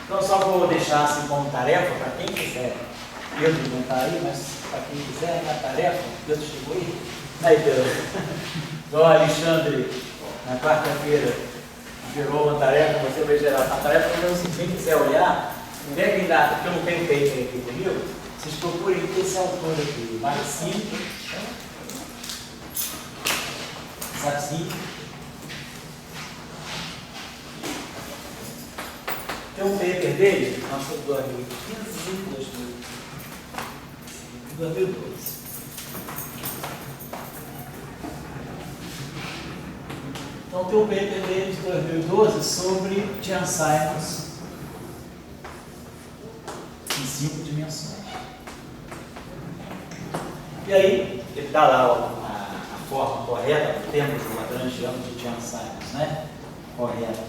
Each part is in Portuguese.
Então, só vou deixar assim como tarefa para quem quiser. Pedro não está aí, mas para quem quiser, na tarefa, Pedro chegou aí. Aí, Pedro. Então, Alexandre, na quarta-feira, gerou uma tarefa, você vai gerar uma tarefa. Então, se quem quiser olhar, peguem data, porque eu não tenho paper aqui comigo, vocês procurem esse autor aqui, Marcinho, Sapsi. Tem um paper dele, nós somos 2015 e 2012. Então tem um paper dele de 2012 sobre Jean Simons em 5 dimensões. E aí, ele dá lá a forma correta, temos o lagrangiano de Jean Simons, né? Correta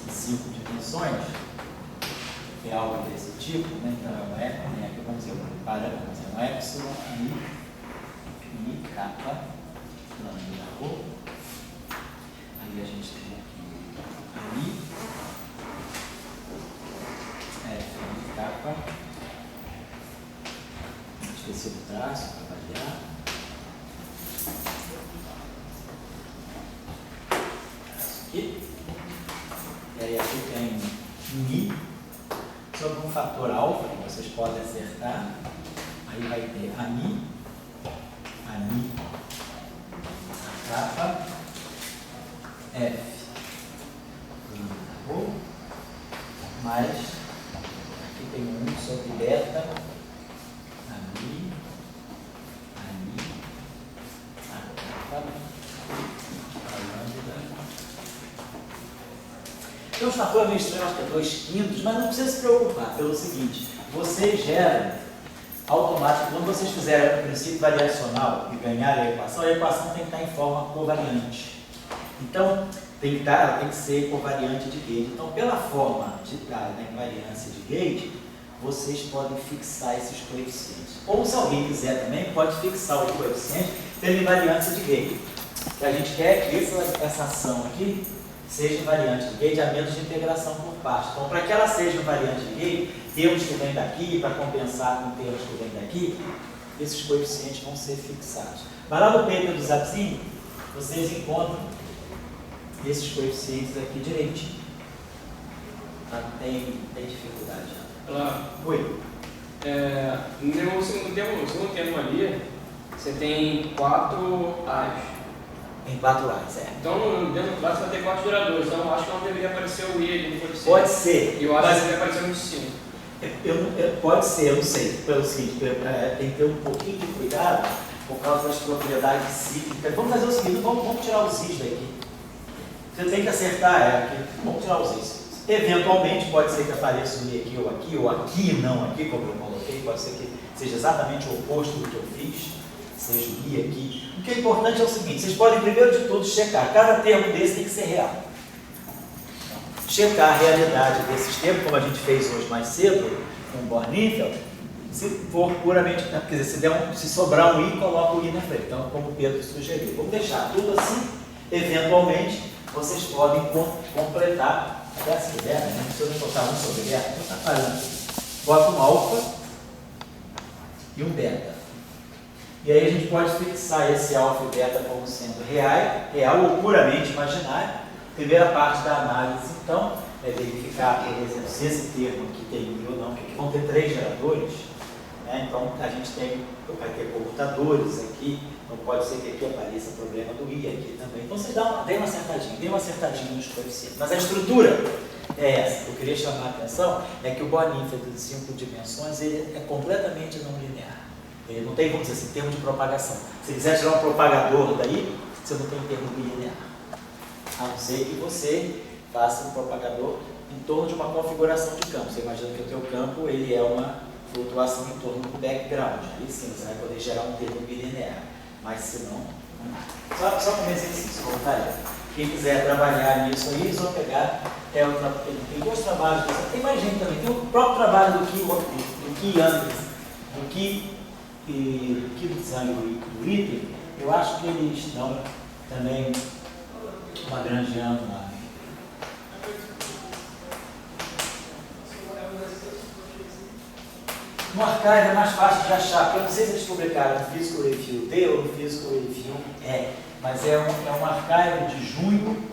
em 5 dimensões. É algo desse tipo, né? Então é aqui vamos dizer, um epsilon, i, kappa, lambda, rho. Aí a gente tem aqui i, f, kappa. A gente esqueceu o traço para variar. Traço aqui. E aí aqui tem mi. Sobre um fator alfa, que vocês podem acertar, aí vai ter a mi, a kappa, f, rho, mais, aqui tem um sobre beta, a mi, a kappa, a lambda. Então, os fatores meio estranhos, acho que é 2/5, mas não precisa se preocupar, pelo seguinte, vocês geram automático, quando vocês fizerem o princípio variacional e ganharem a equação tem que estar em forma covariante. Então, tem que ser covariante de Gauge. Então, pela forma da invariância de Gauge, vocês podem fixar esses coeficientes. Ou, se alguém quiser também, pode fixar o coeficiente pela invariância de Gauge. Que a gente quer que essa ação aqui seja invariante de Gauge a menos de integração por parte. Então, para que ela seja invariante de Gauge, termos que vêm daqui, para compensar com termos que vêm daqui, esses coeficientes vão ser fixados. Mas lá no paper do Zapsin, vocês encontram esses coeficientes aqui direitinho. Tá? Tem dificuldade já. Olá. Oi. No segundo termo ali, você tem 4 A's. Em 4 A's, é. Então, dentro do classe vai ter 4 geradores, então eu acho que não deveria aparecer o I ali no coeficiente. Pode ser. E eu acho que deveria aparecer no 5. Pode ser, eu não sei. Pelo seguinte, tem que ter um pouquinho de cuidado por causa das propriedades cíclicas. Vamos fazer o seguinte, vamos tirar os I's daqui. Você tem que acertar aqui. Vamos tirar os I's. Eventualmente, pode ser que apareça um I aqui ou aqui não aqui, como eu coloquei. Pode ser que seja exatamente o oposto do que eu fiz. Seja o I aqui. O que é importante é o seguinte, vocês podem primeiro de tudo checar, cada termo desse tem que ser real. Checar a realidade desses termos, como a gente fez hoje mais cedo, com o Bornfeld, se for puramente, quer dizer, se sobrar um I, coloca o I na frente, então como o Pedro sugeriu. Vamos deixar tudo assim, eventualmente vocês podem completar, até se quiser, né? Não precisa botar um sobre beta, não está falando. Bota um alfa e um beta. E aí a gente pode fixar esse alfa e beta como sendo real ou puramente imaginário. Primeira parte da análise, então, é verificar, por exemplo, se esse termo aqui tem I ou não, porque aqui vão ter 3 geradores, né? Então a gente vai ter comutadores aqui, então pode ser que aqui apareça problema do I aqui também. Então você dê uma acertadinha nos coeficientes. Mas a estrutura é essa. O que eu queria chamar a atenção é que o Bornfeld de 5 dimensões ele é completamente não linear. Ele não tem, vamos dizer assim, termo de propagação. Se quiser tirar um propagador daí, você não tem termo bilinear. A não ser que você faça um propagador em torno de uma configuração de campo. Você imagina que o teu campo ele é uma flutuação em torno do background. Aí sim, você vai poder gerar um termo bilinear. Mas se não, não dá. Só como exercício, como tarefa. Quem quiser trabalhar nisso aí, eles vão pegar. Tem 2 trabalhos. Tem mais gente também. Tem o próprio trabalho do Ki Anderson, do Ki do design do item, eu acho que eles dão também uma grande ângulo lá. No archive é mais fácil de achar, porque eu não sei se eles publicaram no Physical Review D ou no Physical Review E, mas é um archive de junho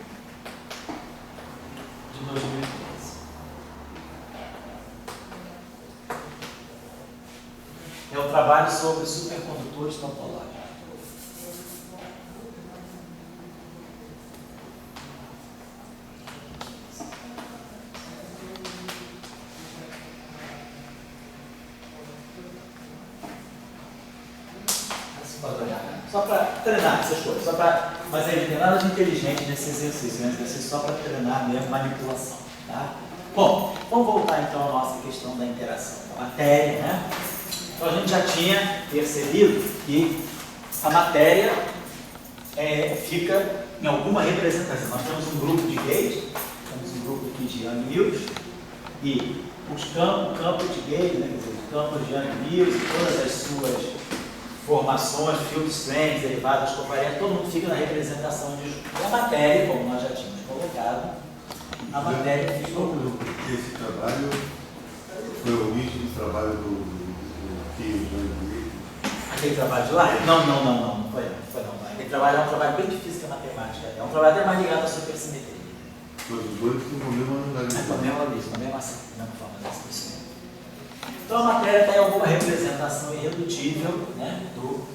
de 2013. É um trabalho sobre supercondutores topológicos. Só para treinar essas coisas, mas aí não tem nada de inteligente nesse exercício, é um exercício só para treinar mesmo manipulação. Tá? Bom, vamos voltar então à nossa questão da interação da matéria, né? Então a gente já tinha percebido que a matéria fica em alguma representação. Nós temos um grupo de Gauge, temos um grupo aqui de Young-Mills, e o campo de Gauge, né, quer dizer, o campo de Young-Mills e todas as suas formações, field strengths, derivadas covariantes, todo mundo fica na representação de junto. E a matéria, como nós já tínhamos colocado, a matéria fica no grupo. Esse trabalho foi o início do trabalho do Tio João. Aquele trabalho de lá? Não foi não. Aquele trabalho é um trabalho bem de física matemática, é um trabalho até mais ligado à supersimetria. Mas os dois têm a mesma unidade. Com a mesma forma das expressões. Então a matéria está em alguma representação irredutível, né, do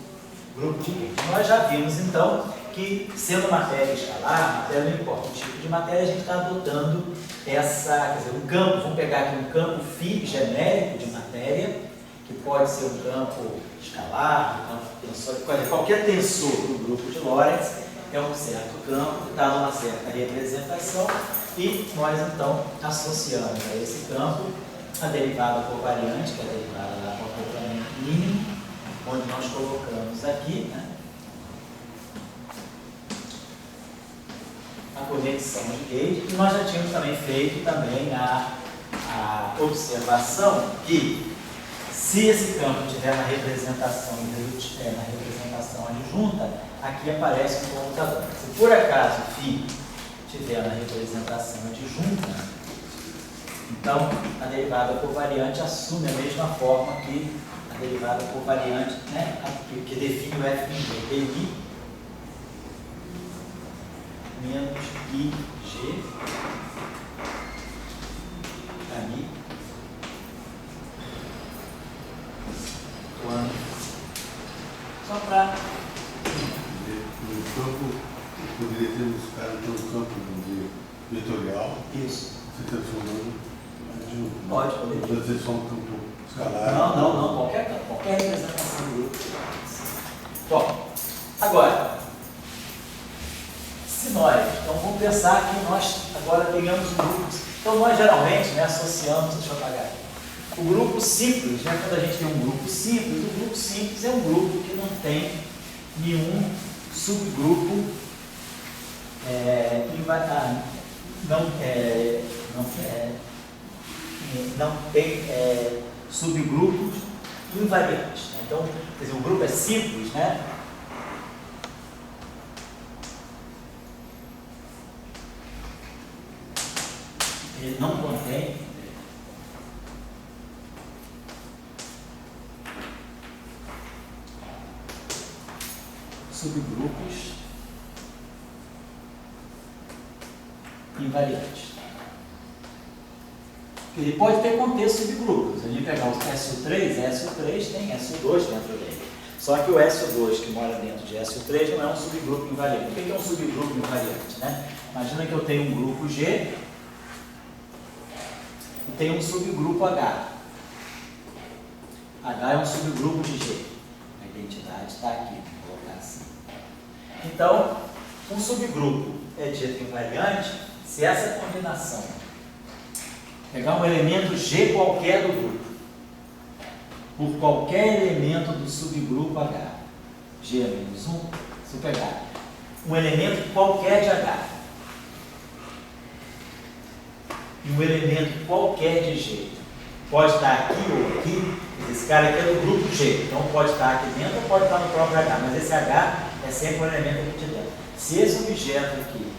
grupo de Gauge. Nós já vimos então que, sendo matéria escalar, matéria não importa o tipo de matéria, a gente está adotando um campo, vamos pegar aqui um campo φ genérico de matéria, que pode ser um campo escalar, um campo tensor, qualquer tensor do grupo de Lorentz é um certo campo que está numa certa representação, e nós então associamos a esse campo a derivada covariante, que é a derivada da acoplamento mínimo, onde nós colocamos aqui, né, a conexão de Gauge, e nós já tínhamos também feito a observação que, se esse campo tiver na representação adjunta, aqui aparece um comutador. Se por acaso φ tiver na representação adjunta, então a derivada covariante assume a mesma forma que a derivada covariante, né, que define o f em G, I menos IG aí só para no campo, poderia ter buscado um campo vetorial. Isso. Se transformando adjunto. Pode, poderia. Pode ser só um campo escalar. Não, qualquer representação do grupo. Bom, agora, se nós, então vamos pensar que nós agora tenhamos um grupo. Então nós geralmente, né, associamos, deixa eu apagar aqui, o grupo simples, né, quando a gente tem um grupo simples, o grupo simples é um grupo que não tem nenhum subgrupo, não tem subgrupos invariantes. Né? Então, quer dizer, o grupo é simples, né? Ele não contém subgrupos invariantes. Ele pode conter subgrupos. A gente pegar o SO3 tem SO2 dentro dele. Só que o SO2 que mora dentro de SO3 não é um subgrupo invariante. O que é um subgrupo invariante? Né? Imagina que eu tenho um grupo G e tenho um subgrupo H. H é um subgrupo de G. A identidade está aqui, vou colocar assim. Então, um subgrupo é dito invariante se essa combinação pegar um elemento G qualquer do grupo, por qualquer elemento do subgrupo H, G é menos 1, se eu pegar um elemento qualquer de H, um elemento qualquer de G, pode estar aqui ou aqui, esse cara aqui é do grupo G, então pode estar aqui dentro ou pode estar no próprio H, mas esse H é sempre um elemento aqui de dentro. Se esse objeto aqui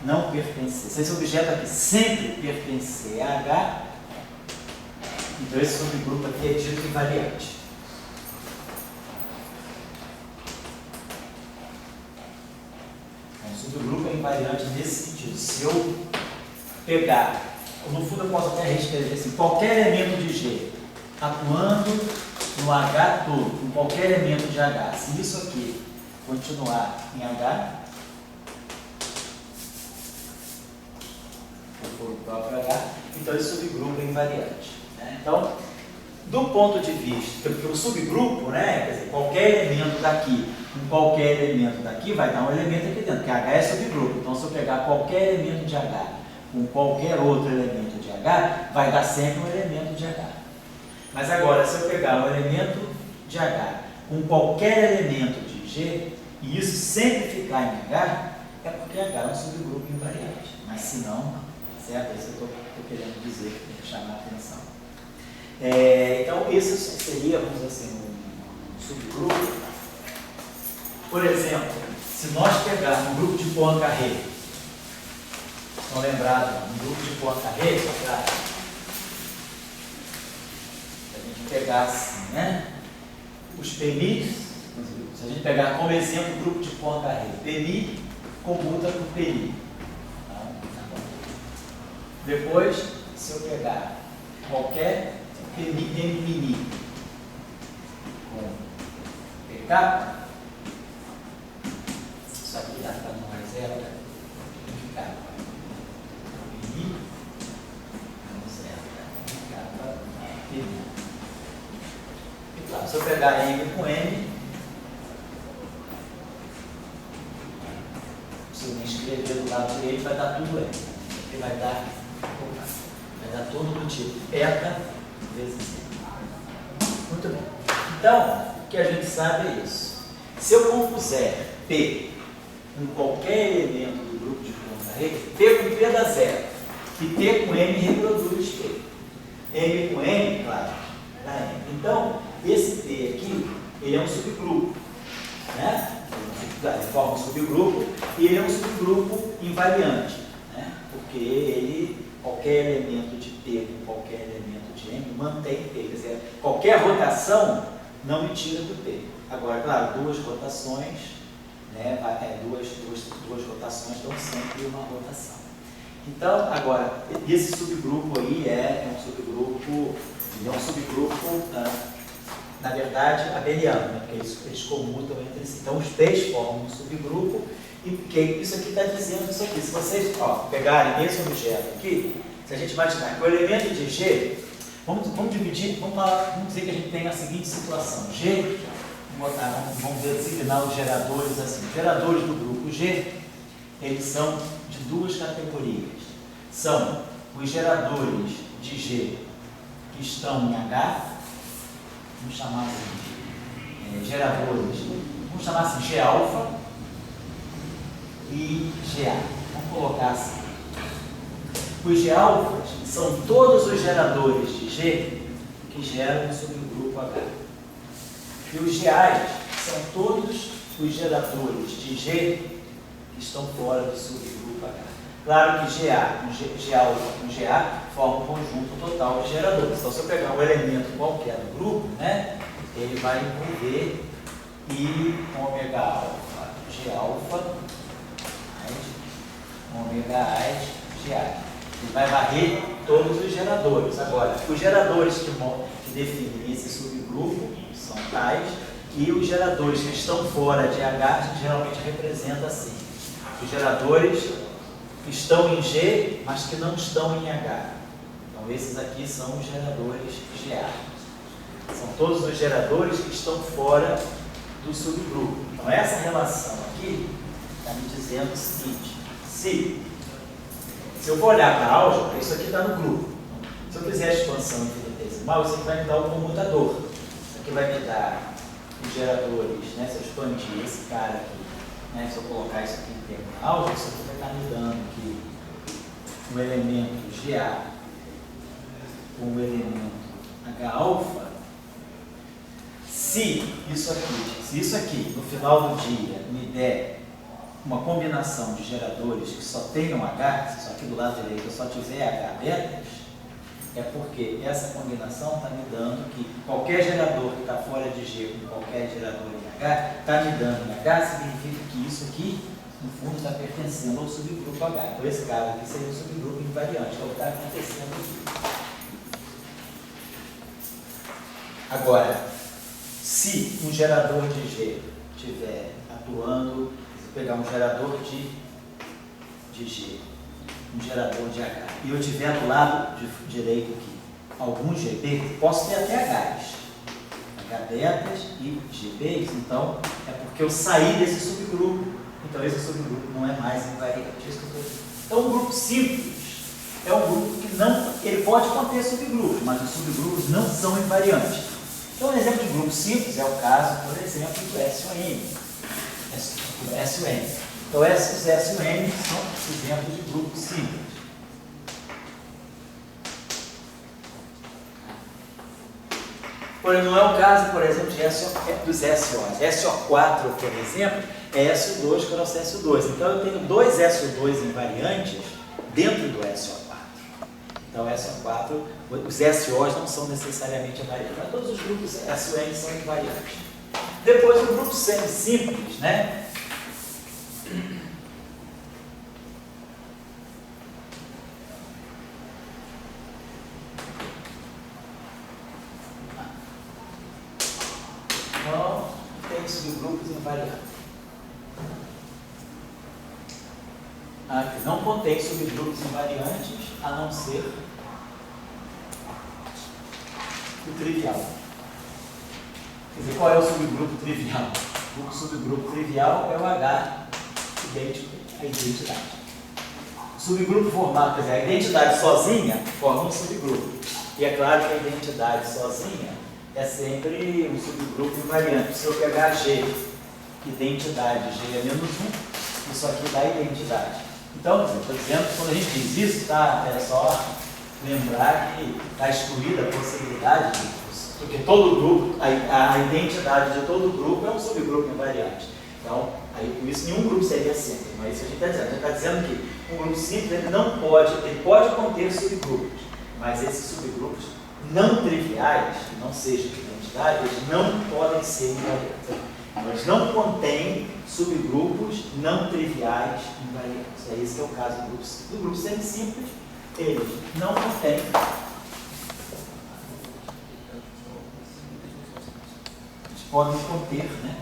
não pertencer, se esse objeto aqui sempre pertencer a H, Então esse subgrupo aqui é dito invariante. O subgrupo é invariante nesse sentido. Se eu pegar, no fundo eu posso até reescrever assim, qualquer elemento de G atuando no H todo, com qualquer elemento de H, se isso aqui continuar em H, o próprio H, então esse subgrupo é invariante. Né? Então, do ponto de vista, porque o subgrupo, né, quer dizer, qualquer elemento daqui com qualquer elemento daqui vai dar um elemento aqui dentro, porque H é subgrupo. Então, se eu pegar qualquer elemento de H com qualquer outro elemento de H, vai dar sempre um elemento de H. Mas agora, se eu pegar um elemento de H com qualquer elemento de G, e isso sempre ficar em H, é porque H é um subgrupo invariante. Mas se não, certo? Isso eu estou querendo dizer, que tem que chamar a atenção. Então, isso seria, vamos dizer assim, um subgrupo. Por exemplo, se nós pegarmos um grupo de Poincaré, estão lembrados? Um grupo de Poincaré, se a gente pegar assim, né? Os PNIs, se a gente pegar como exemplo o grupo de Poincaré, PNI comuta por PNI. Depois, se eu pegar qualquer PNI mini com PK, isso aqui dá para nós zero, PK, PNI, zero, PNI. E claro, se eu pegar M com M, se eu me escrever do lado direito, vai dar tudo M. Aqui vai dar todo do tipo eta vezes M. Muito bem. Então, o que a gente sabe é isso. Se eu compuser P com qualquer elemento do grupo de Poincaré, P com P dá zero. E P com M reproduz P. M com M, claro, dá M. Então, esse P aqui, ele é um subgrupo. Né? Ele forma um subgrupo e ele é um subgrupo invariante. Né? Porque ele, qualquer elemento de P com qualquer elemento de M mantém P. Quer dizer, qualquer rotação não me tira do P. Agora, claro, duas rotações, né, duas rotações dão sempre uma rotação. Então, agora, esse subgrupo aí é um subgrupo, na verdade, abeliano, né, porque eles comutam entre si. Então, os P's formam um subgrupo e que isso aqui está dizendo isso aqui. Se vocês pegarem esse objeto aqui, se a gente imaginar que o elemento de G, vamos dividir, vamos dizer que a gente tem a seguinte situação. G, vamos designar os geradores assim. Os geradores do grupo G, eles são de duas categorias. São os geradores de G que estão em H, vamos chamar assim, geradores, vamos chamar assim G-alfa e GA. Vamos colocar assim. Os G-alfas são todos os geradores de G que geram o subgrupo H. E os GAs são todos os geradores de G que estão fora do subgrupo H. Claro que G-alfa com GA formam um conjunto total de geradores. Então, se eu pegar um elemento qualquer do grupo, né, ele vai envolver I ômega alfa, G-alfa, ômega AID, GA. Ele vai varrer todos os geradores. Agora, os geradores que definem esse subgrupo são tais, e os geradores que estão fora de H, a gente geralmente representa assim. Os geradores que estão em G, mas que não estão em H. Então, esses aqui são os geradores GA. São todos os geradores que estão fora do subgrupo. Então, essa relação aqui está me dizendo o seguinte: se eu for olhar para a álgebra, isso aqui está no grupo. Se eu fizer a expansão infinitesimal, isso aqui vai me dar o comutador. Isso aqui vai me dar os geradores, né? Se eu expandir esse cara aqui, né? Se eu colocar isso aqui em termos da álgebra, isso aqui vai estar me dando aqui um elemento GA com um elemento H-alfa. Se isso aqui, no final do dia, me der uma combinação de geradores que só tenham H, se aqui do lado direito eu só tiver H betas, É porque essa combinação está me dando que qualquer gerador que está fora de G com qualquer gerador em H, está me dando em H, significa que isso aqui, no fundo, está pertencendo ao subgrupo H. Então esse cara aqui seria o subgrupo invariante, que é o que está acontecendo aqui. Agora, se um gerador de G estiver atuando, se pegar um gerador de G, um gerador de H, e eu tiver do lado direito aqui algum GB, posso ter até H's, H-betas e GBs, então é porque eu saí desse subgrupo, então esse subgrupo não é mais invariante. Isso que eu estou dizendo. Então um grupo simples é um grupo que não, ele pode conter subgrupos, mas os subgrupos não são invariantes. Então um exemplo de grupo simples é o caso, por exemplo, do S e o N. S e o N. Então, esses S e o N são exemplos de grupos simples. Porém, não é o caso, por exemplo, dos SOs. SO4, por exemplo, é SO2 que é o nosso SO2. Então, eu tenho dois SO2 invariantes dentro do SO4. Então, SO4, os SOs não são necessariamente invariantes. Mas todos os grupos S e N são invariantes. Depois, o grupo semisimples, né? Não tem subgrupos invariantes. Aqui não contém subgrupos invariantes, a não ser o trivial. Quer dizer, qual é o subgrupo trivial? O subgrupo trivial é o H idêntico à identidade. O subgrupo formado, quer dizer, a identidade sozinha forma um subgrupo. E é claro que a identidade sozinha é sempre um subgrupo invariante. Se eu pegar G, identidade, G é menos 1, isso aqui dá identidade. Então, eu estou dizendo que quando a gente diz isso, tá, é só lembrar que está excluída a possibilidade de, porque todo grupo, a identidade de todo grupo é um subgrupo invariante. Então, aí com isso nenhum grupo seria simples, mas isso a gente está dizendo. A gente está dizendo que um grupo simples ele pode conter subgrupos, mas esses subgrupos não triviais, que não sejam de identidade, eles não podem ser invariantes. Eles não contêm subgrupos não triviais invariantes. É esse que é o caso do grupo semisimples. Eles não contêm podem conter, né?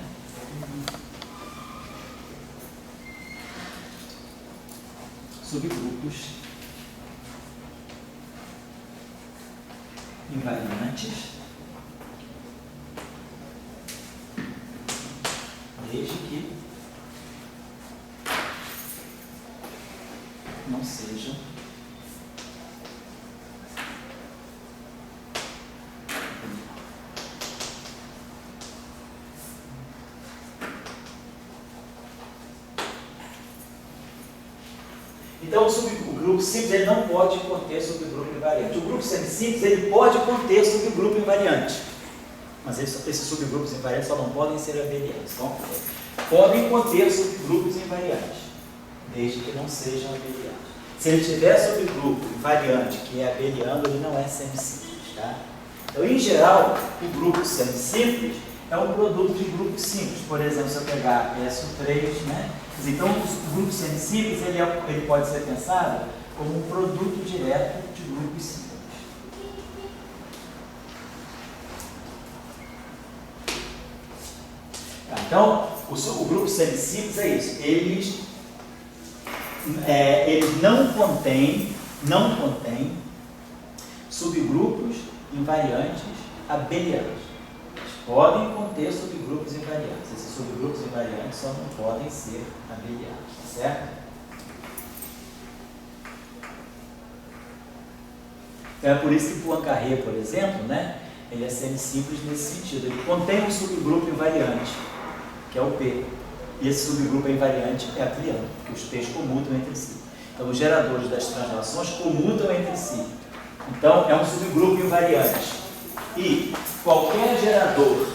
Subgrupos invariantes, desde que não sejam então, o grupo simples ele não pode conter subgrupo invariante. O grupo semisimples ele pode conter subgrupo invariante. Mas esses subgrupos invariantes só não podem ser abelianos. Então, podem conter subgrupos invariantes, desde que não sejam abelianos. Se ele tiver subgrupo invariante que é abeliano, ele não é semisimples. Tá? Então, em geral, o grupo semisimples é um produto de grupos simples. Por exemplo, se eu pegar SO3, né? Então, o grupo semisimples ele pode ser pensado como um produto direto de grupos simples. Então, o grupo semisimples é isso. Eles não contêm subgrupos invariantes abelianos. Podem conter subgrupos invariantes. Esses subgrupos invariantes só não podem ser abelianos, certo? Então é por isso que Poincaré, por exemplo, né, ele é semisimples nesse sentido. Ele contém um subgrupo invariante, que é o P. E esse subgrupo invariante é abeliano, porque os P's comutam entre si. Então os geradores das translações comutam entre si. Então é um subgrupo invariante. E qualquer gerador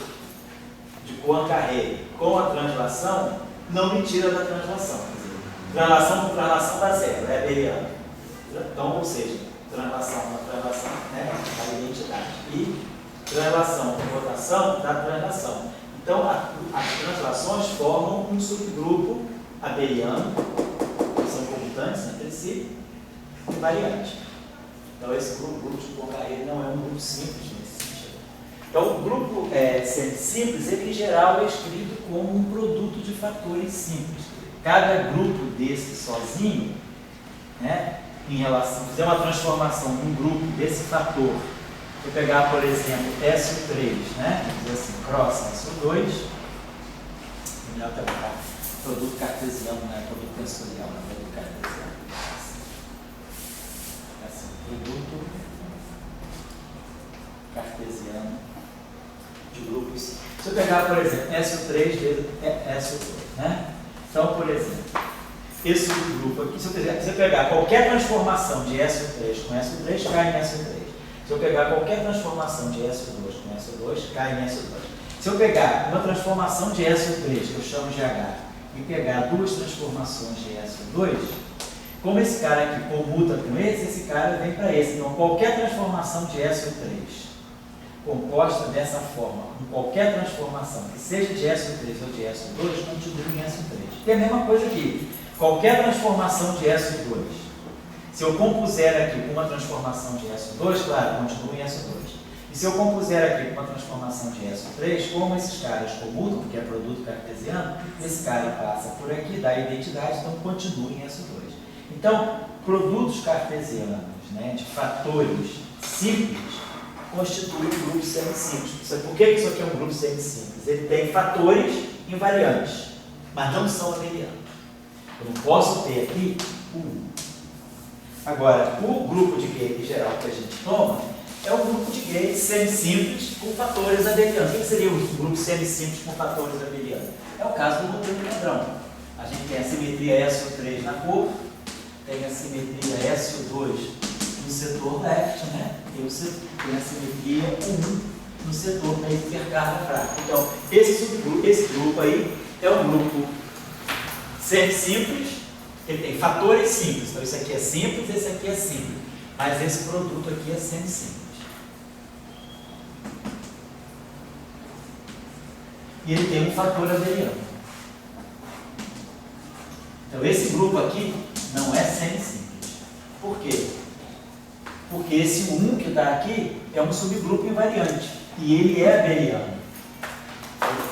de Poincaré com a translação não me tira da translação. Quer dizer, translação com translação dá zero, é abeliano. Então, ou seja, translação com translação, né? translação com rotação dá translação. Então, as translações formam um subgrupo abeliano, que são comutantes entre si, invariante. Então, esse grupo de Poincaré não é um grupo simples nesse sentido. Então, o grupo simples, ele em geral é escrito como um produto de fatores simples. Cada grupo desse sozinho, né, em relação, fizer uma transformação de um grupo desse fator, se eu pegar, por exemplo, SO3, né, dizer assim, cross SO2, melhor trabalhar produto cartesiano, não é produto tensorial, não é produto cartesiano. Assim, produto cartesiano de grupos. Se eu pegar, por exemplo, SO3 vezes SO2, né? Então, por exemplo, esse subgrupo aqui, se eu pegar qualquer transformação de SO3 com SO3, cai em SO3. Se eu pegar qualquer transformação de SO2 com SO2, cai em SO2. Se eu pegar uma transformação de SO3, que eu chamo de H, e pegar duas transformações de SO2, como esse cara aqui comuta com esse cara vem para esse. Então, qualquer transformação de SO3 composta dessa forma, com qualquer transformação, que seja de SO3 ou de SO2, continua em SO3. E a mesma coisa aqui. Qualquer transformação de SO2, se eu compuser aqui com uma transformação de SO2, claro, continua em SO2. E se eu compuser aqui com uma transformação de SO3, como esses caras comutam, porque é produto cartesiano, esse cara passa por aqui, dá identidade, então continua em SO2. Então, produtos cartesianos, né, de fatores simples, constituem um grupo semisimples. Por que isso aqui é um grupo semisimples? Ele tem fatores invariantes, mas não são abelianos. Eu não posso ter aqui o 1. Agora, o grupo de Gauss geral que a gente toma é um grupo de Gauss semisimples com fatores abelianos. O que seria um grupo semisimples com fatores abelianos? É o caso do modelo padrão. A gente tem a simetria SO3 na cor, tem a simetria SO2 no setor left, né? Tem a simetria 1 no setor da hipercarga fraca. Então, esse grupo aí é um grupo semisimples, ele tem fatores simples. Então, isso aqui é simples, esse aqui é simples. Mas esse produto aqui é semisimples. E ele tem um fator abeliano. Então, esse grupo aqui não é semisimples. Por quê? Porque esse 1 que está aqui é um subgrupo invariante. E ele é abeliano.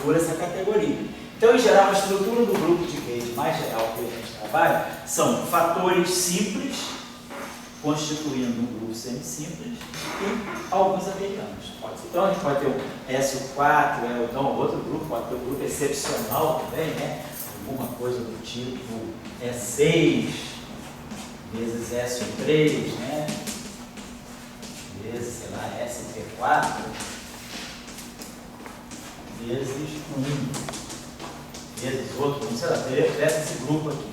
Por essa categoria. Então, em geral, a estrutura do grupo de Gauss mais geral que a gente trabalha são fatores simples, constituindo um grupo semisimples, e alguns abelianos. Então, a gente pode ter o SO4, ou então outro grupo, pode ter um grupo excepcional também, né? Alguma coisa do tipo E6 vezes SO3, né? Vezes, sei lá, SP4 vezes 1. Vezes outro, sei lá, esse grupo aqui.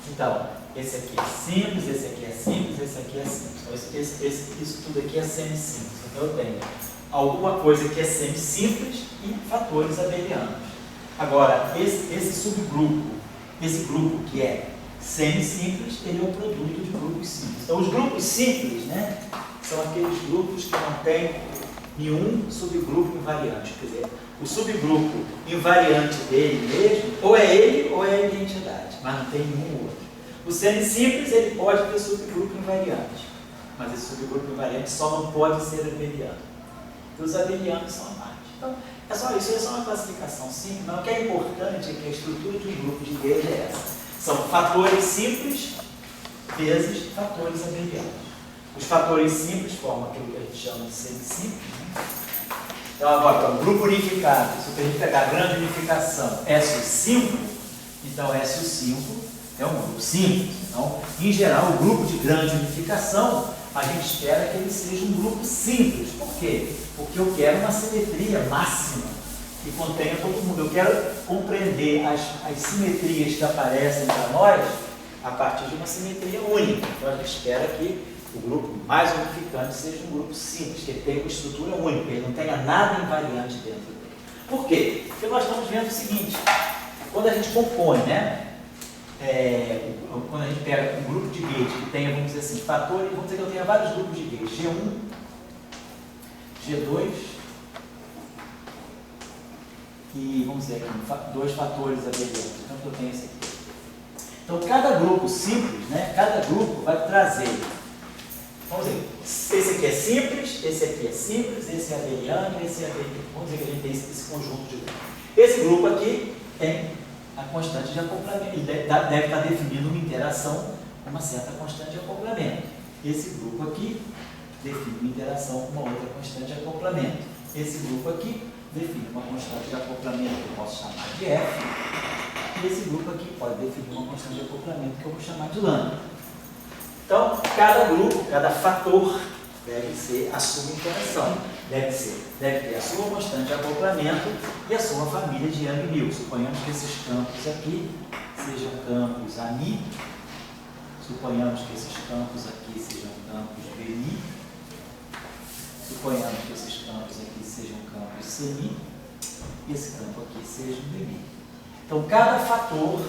Então, esse aqui é simples, esse aqui é simples, esse aqui é simples. Então, isso tudo aqui é semisimples. Então, eu tenho alguma coisa que é semisimples e fatores abelianos. Agora, esse subgrupo, esse grupo que é semisimples, ele é um produto de grupos simples. Então, os grupos simples, né, são aqueles grupos que não têm nenhum subgrupo invariante. Quer dizer, o subgrupo invariante dele mesmo, ou é ele ou é a identidade, mas não tem nenhum outro. O semisimples, ele pode ter subgrupo invariante, mas esse subgrupo invariante só não pode ser abeliano. E os abelianos são a parte. Então, é só isso, é só uma classificação simples, mas o que é importante é que a estrutura de um grupo de Gauss é essa. São fatores simples vezes fatores abelianos. Os fatores simples formam aquilo que a gente chama de semisimples, né? Então, agora, para um grupo unificado, se a gente pegar a grande unificação SO5, então SO5 é um grupo simples. Então, em geral, o grupo de grande unificação, a gente espera que ele seja um grupo simples. Por quê? Porque eu quero uma simetria máxima que contenha todo mundo. Eu quero compreender as simetrias que aparecem para nós a partir de uma simetria única. Então, a gente espera que o grupo mais unificante seja um grupo simples, que ele tenha uma estrutura única, ele não tenha nada invariante dentro dele. Por quê? Porque nós estamos vendo o seguinte, quando a gente compõe, né? Quando a gente pega um grupo de Gauss que tenha, vamos dizer assim, fatores, vamos dizer que eu tenha vários grupos de Gauss, G1, G2, e, vamos dizer aqui, 2 fatores abelianos. Então, eu tenho esse aqui. Então, cada grupo simples, né, cada grupo vai trazer, vamos dizer, esse aqui é simples, esse aqui é simples, esse é abeliano, esse é abeliano. Vamos dizer que a gente tem esse conjunto de grupos. Esse grupo aqui tem a constante de acoplamento, ele deve estar definindo uma interação com uma certa constante de acoplamento. Esse grupo aqui define uma interação com uma outra constante de acoplamento. Esse grupo aqui define uma constante de acoplamento que eu posso chamar de F. E esse grupo aqui pode definir uma constante de acoplamento que eu vou chamar de lambda. Então, cada grupo, cada fator deve ser a sua interação. Deve ter a sua constante de acoplamento e a sua família de Yang-Mills. Suponhamos que esses campos aqui sejam campos AMI. Suponhamos que esses campos aqui sejam campos BMI. Suponhamos que esses campos aqui sejam campos CMI. E esse campo aqui seja um BMI. Então, cada fator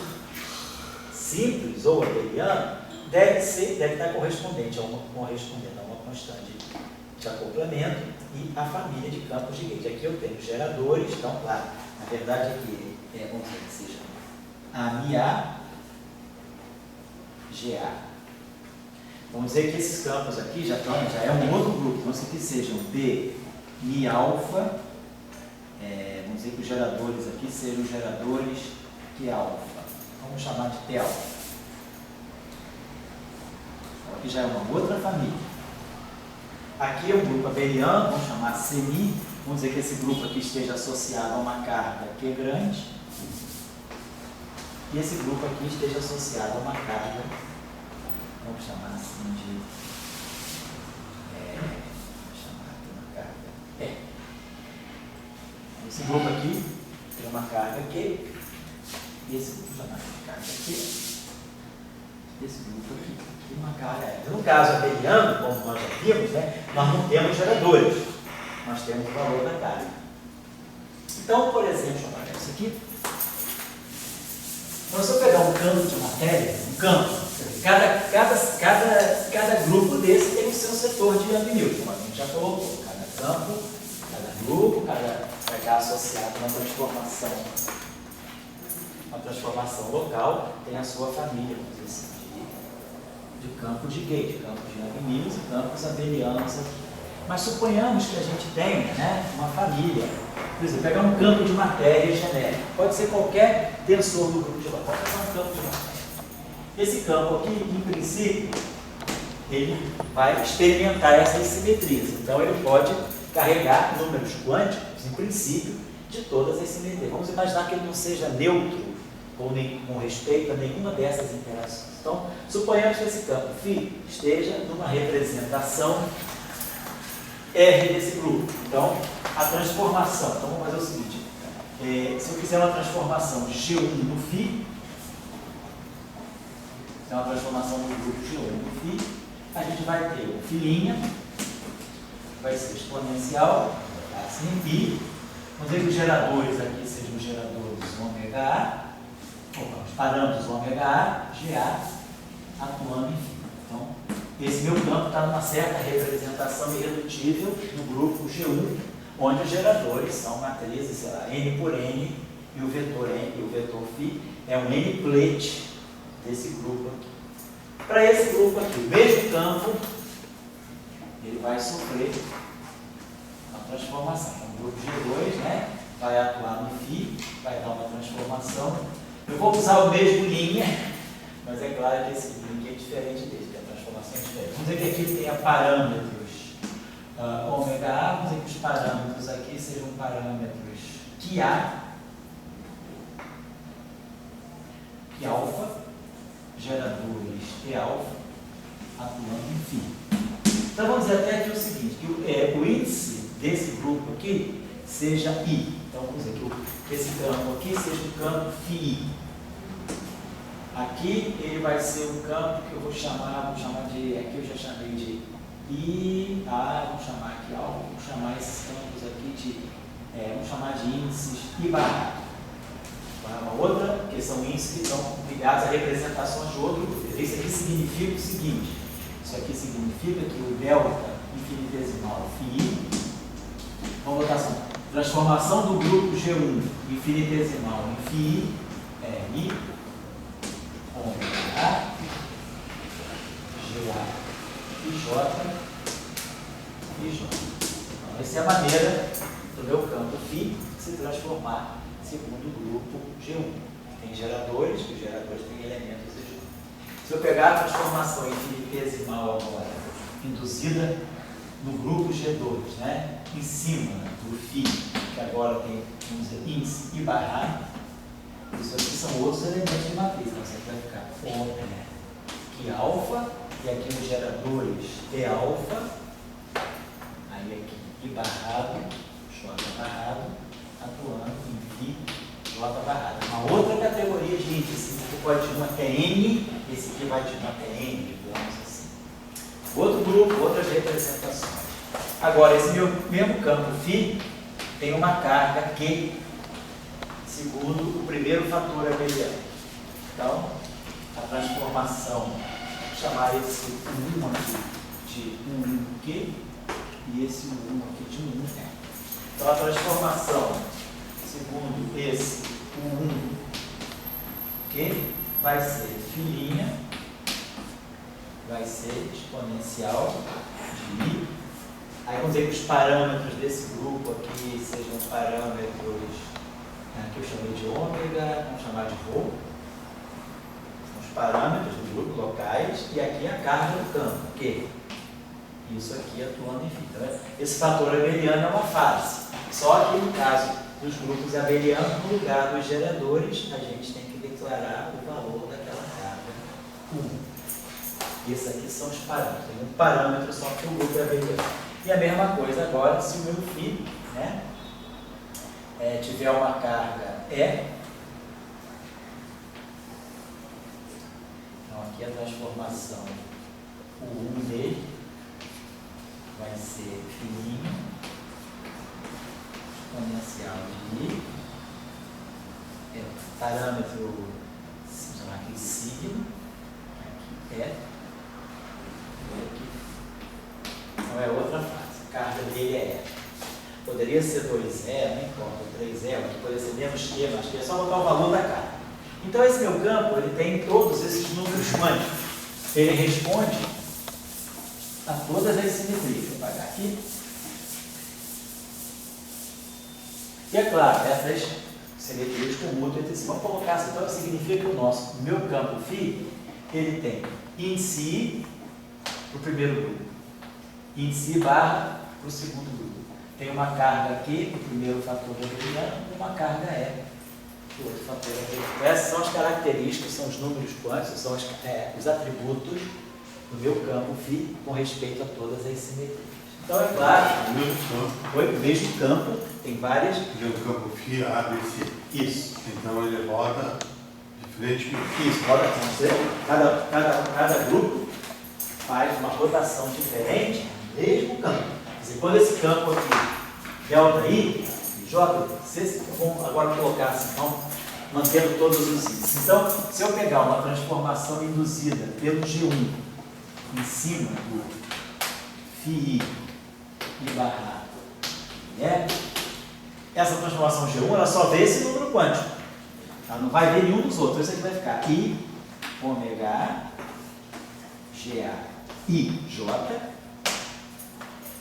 simples ou abeliano deve estar correspondente a uma constante de acoplamento e a família de campos de gauge. Aqui eu tenho geradores, então, claro, na verdade aqui vamos dizer que seja AMI-A, GA. Vamos dizer que esses campos aqui já é um outro grupo, então se aqui sejam B, Mi alfa, vamos dizer que os geradores aqui sejam geradores Q alfa. Vamos chamar de T alfa. Então, aqui já é uma outra família. Aqui é um grupo abeliano, vamos chamar CMI. Vamos dizer que esse grupo aqui esteja associado a uma carga Q grande. E esse grupo aqui esteja associado a uma carga, vamos chamar assim de, vamos chamar de uma carga E. Esse grupo aqui tem uma carga Q, e esse grupo chamar de carga Q. Esse grupo aqui tem uma carga E. No caso abeliano, como nós já vimos, né, nós não temos geradores, nós temos o valor da carga. Então, por exemplo, deixa eu apagar isso aqui. Então, se eu pegar um campo de matéria, um campo, cada grupo desse tem o seu setor de Yang-Mills, como a gente já colocou. Cada campo, cada grupo, vai estar associado a uma transformação local, tem a sua família, vamos dizer assim, de campo de gauge, campos de Yang-Mills e campos abelianos aqui. Mas suponhamos que a gente tenha, né, uma família. Por exemplo, pegar um campo de matéria genérico. Pode ser qualquer tensor do grupo de matéria. Pode pegar um campo de matéria. Esse campo aqui, em princípio, ele vai experimentar essas simetrias. Então, ele pode carregar números quânticos, em princípio, de todas as simetrias. Vamos imaginar que ele não seja neutro com respeito a nenhuma dessas interações. Então, suponhamos que esse campo φ esteja numa representação R desse grupo. Então, a transformação. Então, vamos fazer o seguinte. Se eu fizer uma transformação de G1 no φ, então a transformação do grupo G1 no φ, a gente vai ter o φ', vai ser exponencial, assim, π. Vamos dizer que os geradores aqui sejam os geradores ômega-A, os parâmetros ômega-A, GA, atuando em φ. Então, esse meu campo está numa certa representação irredutível do grupo G1, onde os geradores são matrizes, sei lá, N por N, e o vetor N, e o vetor φ é um N-plete desse grupo aqui. Para esse grupo aqui, o mesmo campo, ele vai sofrer uma transformação. Então, o grupo G2, né, vai atuar no φ, vai dar uma transformação. Eu vou usar o mesmo linha, mas é claro que esse linha é diferente desse. Vamos dizer que aqui tenha parâmetros ômega-A, vamos dizer que os parâmetros aqui sejam parâmetros Qi-A, Qi-alfa, geradores T-alfa, atuando em φ. Então vamos dizer até aqui o seguinte, que o índice desse grupo aqui seja I. Então vamos dizer que esse campo aqui seja um campo φI. Aqui ele vai ser um campo que eu vou chamar de, aqui eu já chamei de I, A, vamos chamar aqui algo, vamos chamar esses campos aqui de, vamos chamar de índices I barra. Uma outra, que são índices que estão ligados a representações de outro grupo. Isso aqui significa o seguinte, isso aqui significa que o delta infinitesimal φi, vamos botar assim, Transformação do grupo G1 infinitesimal em φ é I, ômega A, GA e J e J. Então, essa é a maneira do meu campo φ se transformar segundo o grupo G1. Tem geradores, que os geradores têm elementos de G1. Se eu pegar a transformação infinitesimal agora, induzida no grupo G2, né, em cima do φ, que agora tem, vamos dizer, índice e barrado, isso aqui são outros elementos de matriz. Então, você vai ficar ômega, que alfa, e aqui os geradores T alfa, aí aqui I barrado, J barrado, atuando em φ, J barrado. Uma outra categoria de índice, que pode de 1 até N, esse aqui vai de 1 até N, digamos assim. Outro grupo, outras representações. Agora, esse meu mesmo campo φ tem uma carga Q, segundo o primeiro fator abeliano. Então, a transformação, vou chamar esse 1 aqui de 1Q e esse 1 aqui de 1N. Então, a transformação, segundo esse 1Q, vai ser filhinha, vai ser exponencial de I. Aí vamos dizer que os parâmetros desse grupo aqui sejam parâmetros, que eu chamei de ômega, vamos chamar de ρ. São os parâmetros do grupo locais, e aqui a carga do campo, Q. Isso aqui atuando em φ. Então, esse fator abeliano é uma fase. Só que no caso dos grupos abelianos, no lugar dos geradores, a gente tem que declarar o valor daquela carga 1. Esses aqui são os parâmetros. Tem um parâmetro só que o grupo é abeliano. E a mesma coisa agora, se o meu φ, né, tiver uma carga E, então aqui a transformação, o 1 dele vai ser fininho, exponencial de I, parâmetro, vamos chamar aqui signo, aqui e aqui. Então é outra fase, a carga dele é essa. Poderia ser 2E, não importa, 3E, aqui poderia ser menos Q, mais Q, é só botar o valor da carga. Então esse meu campo, ele tem todos esses números quânticos. Ele responde a todas as simetrias. Vou apagar aqui. E é claro, essas simetrias comutam entre si. Vamos colocar assim, então significa que o meu campo φ, ele tem índice I para o primeiro grupo, índice I barra para o segundo grupo. Tem uma carga aqui, o primeiro fator abeliano, e uma carga E, o outro fator abeliano. Essas são as características, são os números quânticos, são os atributos do meu campo φ com respeito a todas as simetrias. Então é claro, o mesmo campo, tem várias. O campo φ, A, B, C. Isso. Então ele roda diferente. Isso, roda cada grupo faz uma rotação diferente no mesmo campo. Quer dizer, quando esse campo aqui, delta I, J, vamos agora colocar assim, então, mantendo todos os índices. Então, se eu pegar uma transformação induzida pelo G1 em cima do φi e barrado, essa transformação G1, ela só vê esse número quântico. Ela não vai ver nenhum dos outros. Isso aqui vai ficar I, ômega A, GA, I, J.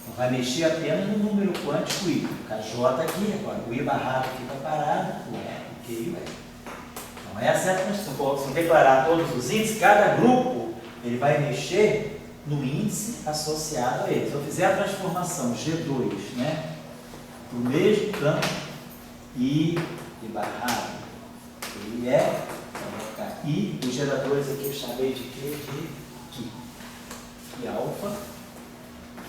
Não vai mexer apenas no número quântico I. Fica J aqui, agora o I barrado fica parado, o E, o Q e o E. Então essa é a transformação. Se eu declarar todos os índices, cada grupo ele vai mexer no índice associado a ele. Se eu fizer a transformação G2, né, para o mesmo campo, I barrado, I é, então vai ficar I, os geradores aqui eu chamei de Q, de Q. E alfa,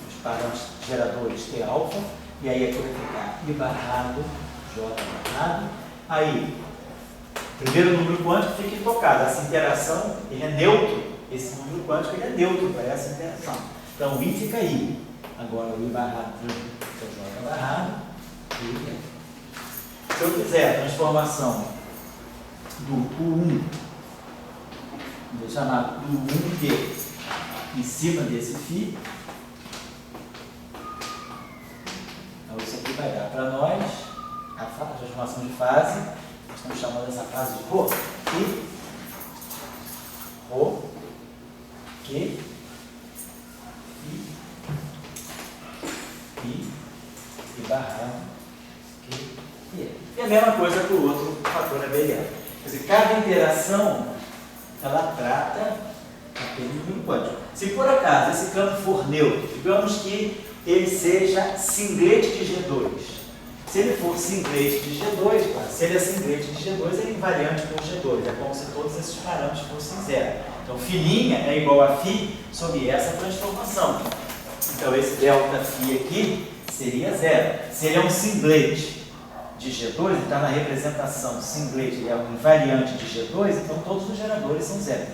os parâmetros geradores T alfa, e aí aqui vai ficar I barrado, J barrado. Aí, primeiro número quântico fica intocado, essa interação ele é neutro. Esse número quântico ele é neutro para essa interação. Então, o I fica I. Agora, o I barrado fica J barrado. I. Se eu fizer a transformação do U1, vou chamar do 1Q em cima desse φ, então isso aqui vai dar para nós transformação de fase, nós estamos chamando essa fase de Rho, que, e barra, que, e. E a mesma coisa para o outro fator abeliano. Quer dizer, cada interação, ela trata aquele número quântico. Se por acaso esse campo for neutro, digamos que ele seja singlete de G2. Se ele for singlete de G2, se ele é singlete de G2, ele é invariante com G2. É como se todos esses parâmetros fossem zero. Então, φ' é igual a φ sob essa transformação. Então, esse ΔΦ aqui seria zero. Se ele é um singlete de G2, ele está na representação singlete, ele é um invariante de G2, então todos os geradores são zero.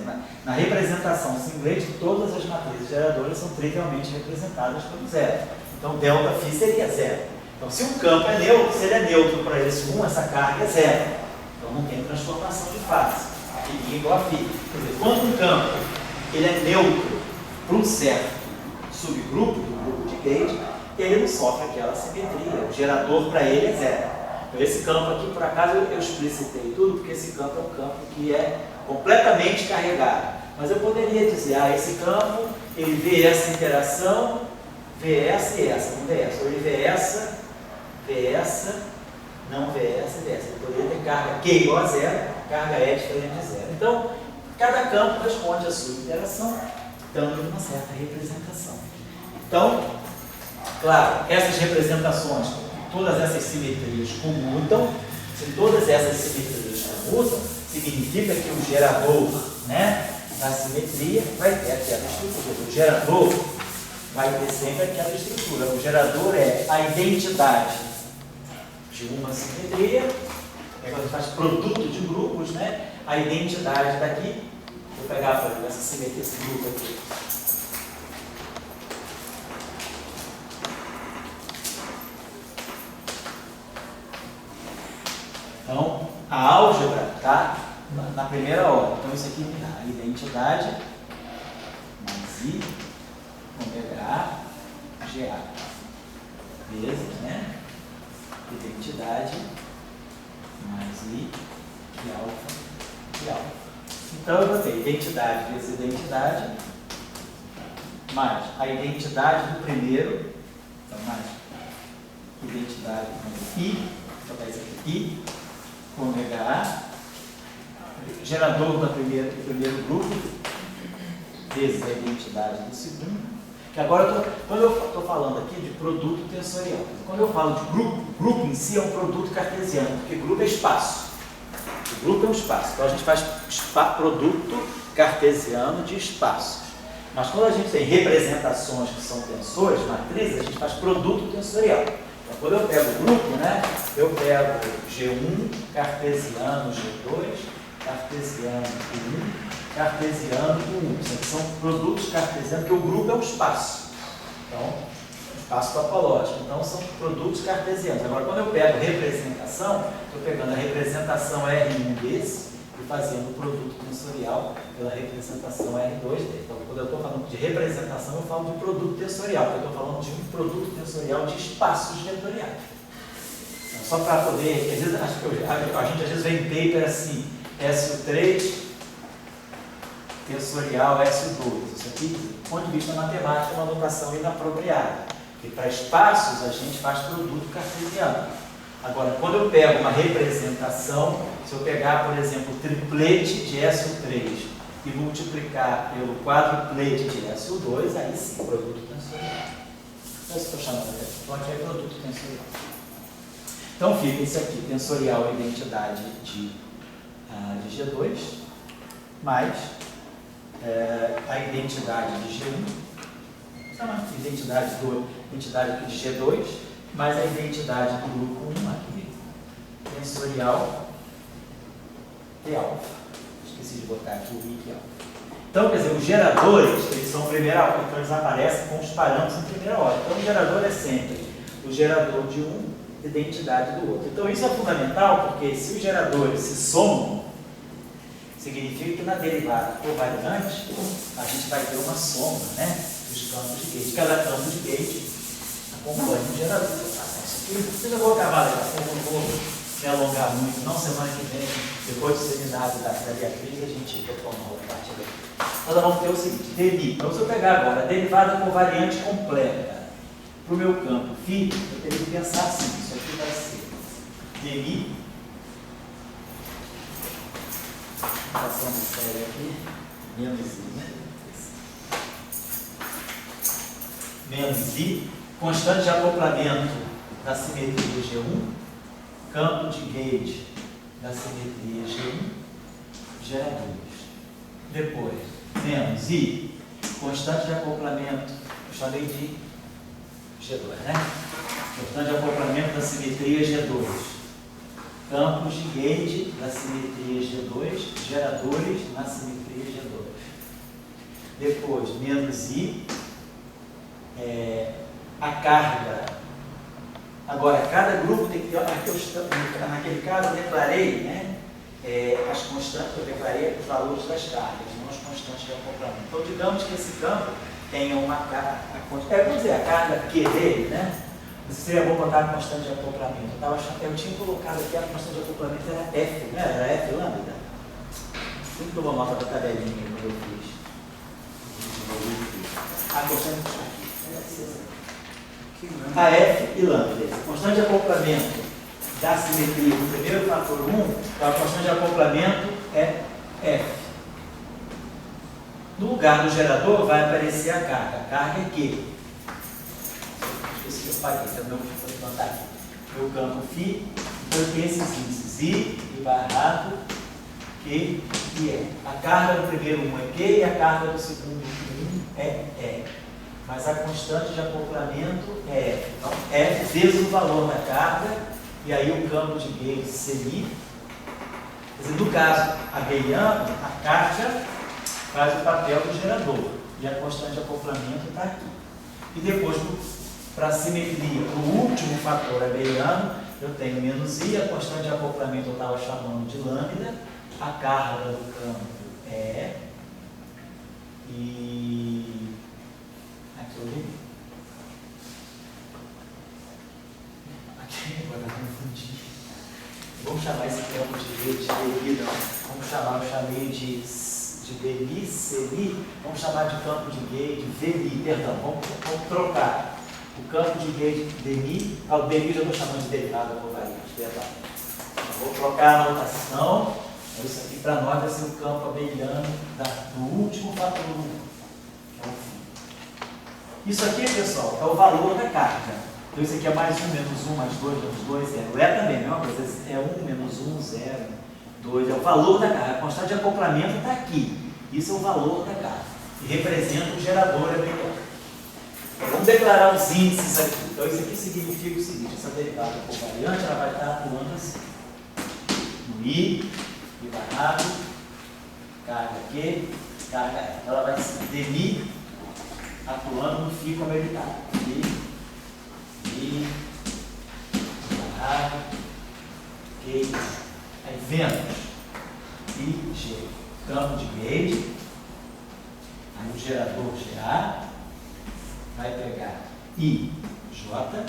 Na representação singlete, todas as matrizes geradoras são trivialmente representadas pelo zero. Então, ΔΦ seria zero. Então, se um campo é neutro, se ele é neutro para esse 1, essa carga é zero. Então, não tem transformação de fase. Φ igual a φ. Quer dizer, quando um campo ele é neutro para um certo subgrupo do grupo de gauge, ele não sofre aquela simetria. O gerador para ele é zero. Então, esse campo aqui, por acaso, eu explicitei tudo, porque esse campo é um campo que é completamente carregado. Mas eu poderia dizer, esse campo, ele vê essa interação, vê essa e essa, não vê essa. Ou ele vê essa, não vê essa e vê essa. Ele poderia ter carga Q igual a zero, carga E diferente de zero. Então, cada campo responde à sua interação, dando uma certa representação. Então, claro, essas representações, todas essas simetrias comutam. Se todas essas simetrias comutam, significa que o gerador, né, da simetria vai ter aquela estrutura. O gerador vai ter sempre aquela estrutura. O gerador é a identidade de uma simetria. Quando a gente faz produto de grupos, né, a identidade daqui. Vou pegar, por exemplo, essa simetria, esse grupo aqui. Então, a álgebra está na primeira ordem. Então, isso aqui me dá a identidade mais I, ômega A, GA. Beleza, né? Identidade mais I e alfa. Então, eu botei identidade vezes identidade mais a identidade do primeiro. Então, mais identidade com I. Vou botar isso aqui, I. Ômega A, gerador do primeiro grupo, vezes a identidade do segundo. Que agora, quando eu estou falando aqui de produto tensorial, quando eu falo de grupo em si é um produto cartesiano, porque grupo é espaço. O grupo é um espaço. Então a gente faz produto cartesiano de espaços. Mas quando a gente tem representações que são tensores, matrizes, a gente faz produto tensorial. Então, quando eu pego o grupo, né, eu pego G1, cartesiano G2, cartesiano U1, cartesiano U1. São produtos cartesianos, porque o grupo é um espaço. Então, espaço topológico. Então, são produtos cartesianos. Agora, quando eu pego representação, estou pegando a representação R1 desse e fazendo o produto tensorial pela representação R2 dele. Então, quando eu estou falando de representação, eu falo de produto tensorial, porque eu estou falando de um produto tensorial de espaços vetoriais. Então, só para poder, às vezes, a gente às vezes vê em paper assim, SU3, tensorial SU2. Isso aqui, do ponto de vista matemático, é uma notação inapropriada. Porque para espaços a gente faz produto cartesiano. Agora, quando eu pego uma representação, se eu pegar, por exemplo, o triplete de SU3 e multiplicar pelo quadruplete de SU2, aí sim, produto tensorial. É isso que eu estou chamando, né? Então aqui é produto tensorial. Então fica isso aqui, tensorial é a identidade de G2, mais a identidade de G1, identidade aqui de G2, mais a identidade do grupo 1 aqui, tensorial de alfa. Esqueci de botar aqui o I e alfa. Então, quer dizer, os geradores, eles são primeira ordem, então eles aparecem com os parâmetros em primeira ordem. Então, o gerador é sempre o gerador de um, identidade do outro. Então, isso é fundamental, porque se os geradores se somam, significa que na derivada covariante, a gente vai ter uma soma, né, dos campos de gauge. Cada campo de gauge acompanha o gerador. Isso aqui, eu vou acabar daqui a pouco, me alongar muito, não semana que vem, depois do seminário da Beatriz, a gente retoma outra parte dele. Nós vamos ter o seguinte, demi. Então, se eu pegar agora a derivada covariante completa para o meu campo φ, eu teria que pensar assim, isso aqui vai ser dmi, passando sério aqui, menos i, né? Menos i, constante de acoplamento da simetria G1, campo de gauge da simetria G1, geradores. Depois, menos i, constante de acoplamento, eu chamei de G2, né? Constante de acoplamento da simetria G2, campos de gauge da simetria G2, geradores na simetria G2. Depois, menos i, a carga. Agora, cada grupo tem que ter, naquele caso eu declarei, né, as constantes, eu declarei os valores das cargas, não as constantes de acoplamento. Então, digamos que esse campo tenha uma carga, vamos dizer, a carga Q dele, né? Seria bom botar a constante de acoplamento. Eu tinha colocado aqui a constante de acoplamento era F, né? Era F lambda. Sempre dou uma nota da tabelinha quando eu fiz. A constante a F e lambda. A constante de acoplamento da simetria do primeiro fator 1, então a constante de acoplamento é F. No lugar do gerador vai aparecer a carga. A carga é Q. Esqueci que eu paguei, então vou levantar aqui. Meu campo φ, então eu tenho esses índices I, I barrado, Q e E. A carga do primeiro 1 é Q e a carga do segundo 1 é E. Mas a constante de acoplamento é F. Então, F vezes o valor da carga, e aí o campo de gauge CI. Quer dizer, no caso abeliano, a carga faz o papel do gerador, e a constante de acoplamento está aqui. E depois, para a simetria, o último fator abeliano, eu tenho menos I, a constante de acoplamento eu estava chamando de lambda, a carga do campo é e aqui eu li. Aqui agora eu confundi. Vamos chamar esse campo de demi, não. Vamos chamar, eu chamei de demi, semi, vamos chamar de campo de gauge, vemi, perdão, vamos trocar. O campo de gauge demi, o demi eu estou chamando de derivada covariante, perdão. Vou trocar a notação, isso aqui para nós vai ser o campo abeliano do último fator 1. Isso aqui, pessoal, é o valor da carga. Então isso aqui é mais 1, menos 1, mais 2, menos 2, 0. É também a mesma coisa, é 1, menos 1, 0, 2. É o valor da carga. A constante de acoplamento está aqui. Isso é o valor da carga. E representa o gerador abeliano. Então, vamos declarar os índices aqui. Então isso aqui significa o seguinte, essa derivada covariante ela vai estar atuando assim. No I barrado, carga Q, carga F. Ela vai ser demi atuando no φ como ele está. I barrado, Q. Aí vemos I, G, campo de gauge, aí o gerador GA vai pegar I, J,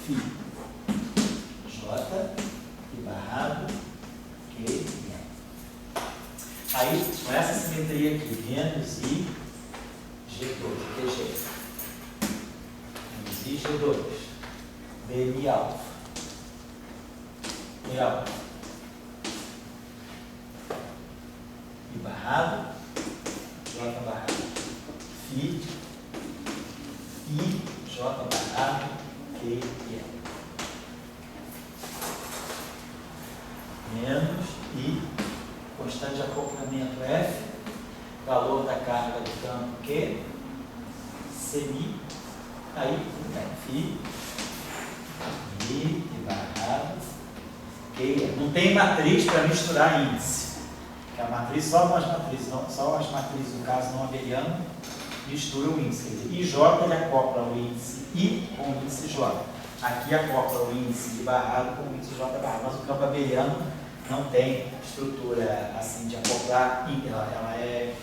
φ, J, I barrado, Q, I. Aí, com essa simetria aqui, menos I, G2, TG. Menos I, G2. BMI alfa. E alfa. I barrado, J barrado. Φ, I, J barrado, Q, I. Menos I, constante de acoplamento F, valor da carga do campo Q, semi, aí, Φ, I barrado, Q. Não tem matriz para misturar índice. Que a matriz, só as matrizes, no caso não abeliano, mistura o índice. Quer dizer, IJ ele acopla o índice I com o índice J. Aqui acopla o índice I barrado com o índice J barrado. Mas o campo abeliano não tem estrutura assim de acoplar, ela é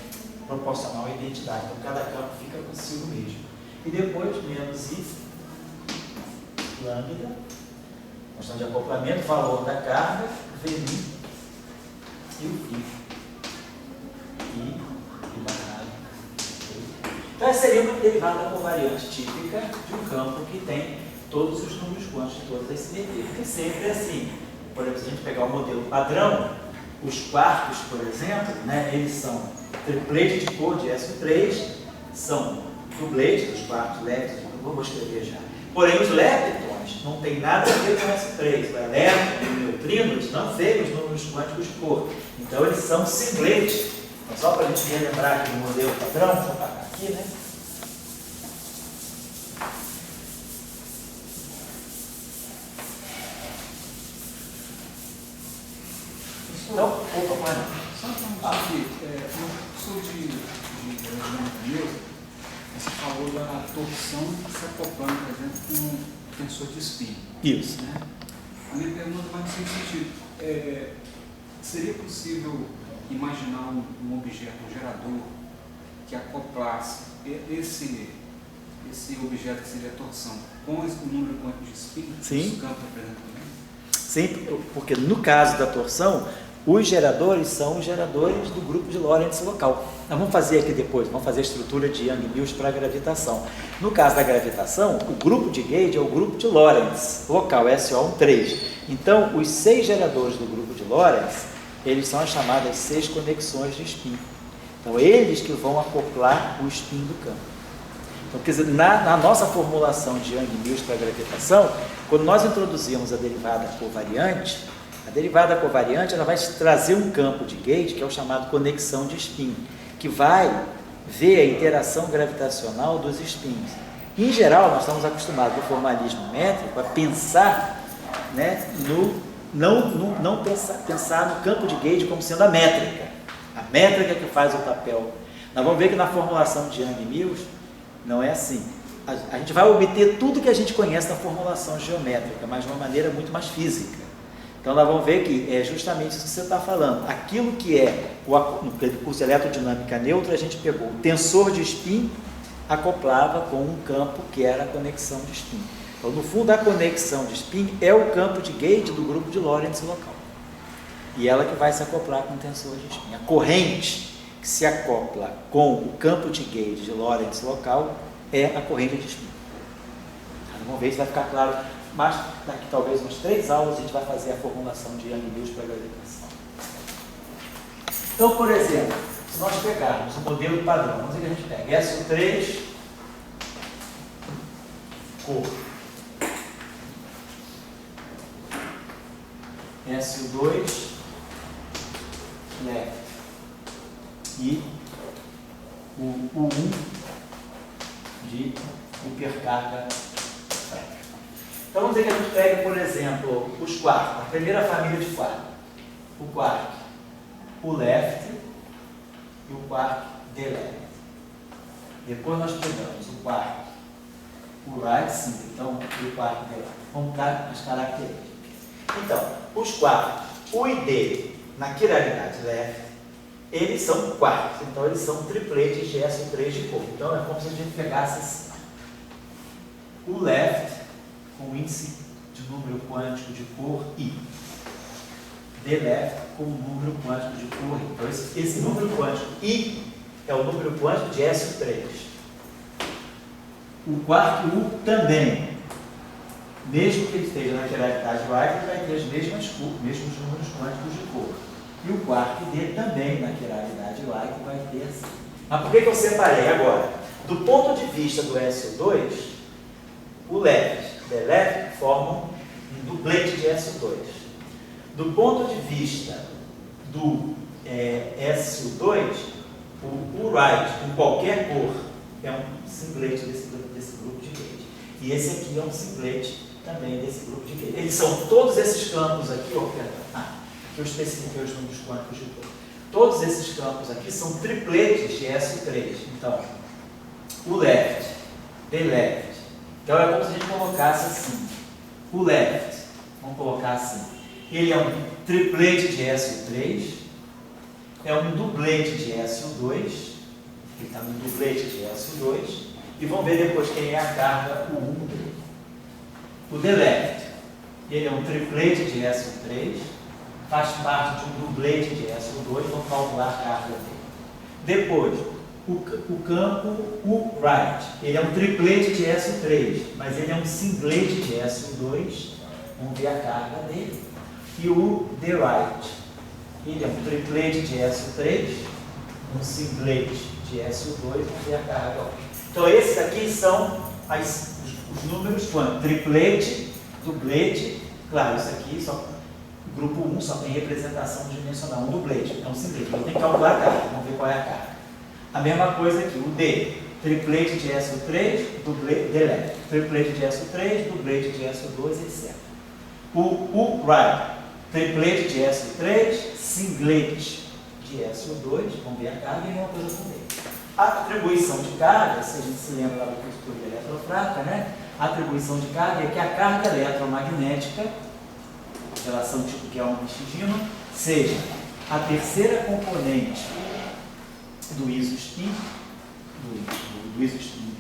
proporcional à identidade. Então cada campo fica consigo mesmo. E depois, menos I, lambda, Constante de acoplamento, valor da carga, VI e o φ. E barragem. Então, essa seria uma derivada covariante típica de um campo que tem todos os números quânticos de todas as simetrias. É sempre assim. Por exemplo, se a gente pegar o modelo padrão, os quartos, por exemplo, né, eles são triplete de cor de SO3, são dublete dos quartos leves, eu vou escrever já. Porém, os leptons não tem nada a ver com SO3. O elétron e o neutrino, eles não têm os números quânticos de cor. Então, eles são singletes. Então, só para a gente relembrar aqui do modelo padrão, vou apagar aqui, né? Então, opa, mano. Só para aqui, no curso de aerodinâmica, você falou da torção se acoplando, por exemplo, com um tensor de spin. Isso. Né? A minha pergunta vai nesse sentido. Seria possível imaginar um objeto, um gerador, que acoplasse esse objeto que seria a torção com o número quântico de spin? Sim. Os campos apresentam também? Sim, porque no caso da torção, os geradores são os geradores do grupo de Lorentz local. Nós vamos fazer aqui depois, vamos fazer a estrutura de Young-Mills para a gravitação. No caso da gravitação, o grupo de gauge é o grupo de Lorentz local, SO13. Então, os 6 geradores do grupo de Lorentz, eles são as chamadas 6 conexões de spin. Então, eles que vão acoplar o spin do campo. Então, quer dizer, na nossa formulação de Young-Mills para a gravitação, quando nós introduzimos a derivada covariante, ela vai trazer um campo de gauge, que é o chamado conexão de spin, que vai ver a interação gravitacional dos spins. Em geral, nós estamos acostumados no formalismo métrico a pensar, né, não pensar no campo de gauge como sendo a métrica que faz o papel. Nós vamos ver que na formulação de Young-Mills não é assim. A gente vai obter tudo que a gente conhece na formulação geométrica, mas de uma maneira muito mais física. Então, nós vamos ver que é justamente isso que você está falando. Aquilo que é no curso de eletrodinâmica neutra, a gente pegou o tensor de spin, acoplava com um campo que era a conexão de spin. Então, no fundo, a conexão de spin é o campo de gauge do grupo de Lorentz local. E ela que vai se acoplar com o tensor de spin. A corrente que se acopla com o campo de gauge de Lorentz local é a corrente de spin. Vamos ver se vai ficar claro. Mas daqui talvez umas 3 aulas a gente vai fazer a formulação de Young-Mills para a gravitação. Então, por exemplo, se nós pegarmos o modelo padrão, vamos dizer que a gente pega SO3, cor, SO2, left, e o U1 de hipercarga. Então, vamos dizer que a gente pega, por exemplo, os quartos, a primeira família de quarto. O quark, o left e o quark de left. Depois nós pegamos o quark, o right, sim, então, e o quark de left. Vamos dar as características. Então, os quartos, o e D na quiralidade left, eles são quartos, então eles são tripletes de SO3 de cor. Então, é como se a gente pegasse assim. O left com índice de número quântico de cor I. D left com número quântico de cor I. Então, esse número quântico I é o número quântico de SO3. O quarto U também. Mesmo que ele esteja na quiralidade right, ele vai ter os mesmos números quânticos de cor. E o quarto D também na quiralidade right vai ter assim. Mas por que eu separei agora? Do ponto de vista do SO2, o left e o left formam um duplete de SO2. Do ponto de vista do SO2, o right, com qualquer cor, é um simplete desse grupo de gauge. E esse aqui é um simplete também desse grupo de gauge. Eles são todos esses campos aqui, aqui eu especifiquei os números quânticos de cor. Todos esses campos aqui são tripletes de SO3. Então, o left, the left. Então, é como se a gente colocasse assim. O left, vamos colocar assim. Ele é um triplete de SO3, é um duplete de SO2, ele está no duplete de SO2, e vamos ver depois quem é a carga, o 1 dele. O the left ele é um triplete de SO3, faz parte de um dublete de SO2, vamos calcular a carga dele. Depois, o campo U-right, ele é um triplete de SO3, mas ele é um singlete de SO2, vamos ver a carga dele. E o D-right, ele é um triplete de SO3, um singlete de SO2, vamos ver a carga. Então esses aqui são os números quando? Triplete, dublete, claro, isso aqui só, grupo 1 só tem representação dimensional, um dublete, é um singlete, então tem que calcular a carga, vamos ver qual é a carga. A mesma coisa aqui, o D, triplete de SO3, dublete, D, triplete de SO3, dublete de SO2, etc. O right, triplete de SO3, singlete de SO2, vamos ver a carga e a mesma coisa com D. A atribuição de carga, se a gente se lembra lá do curso de eletrofraca, né? A atribuição de carga é que a carga eletromagnética, relação tipo Kelvin-Schindler, seja a terceira componente do isospin, do isospin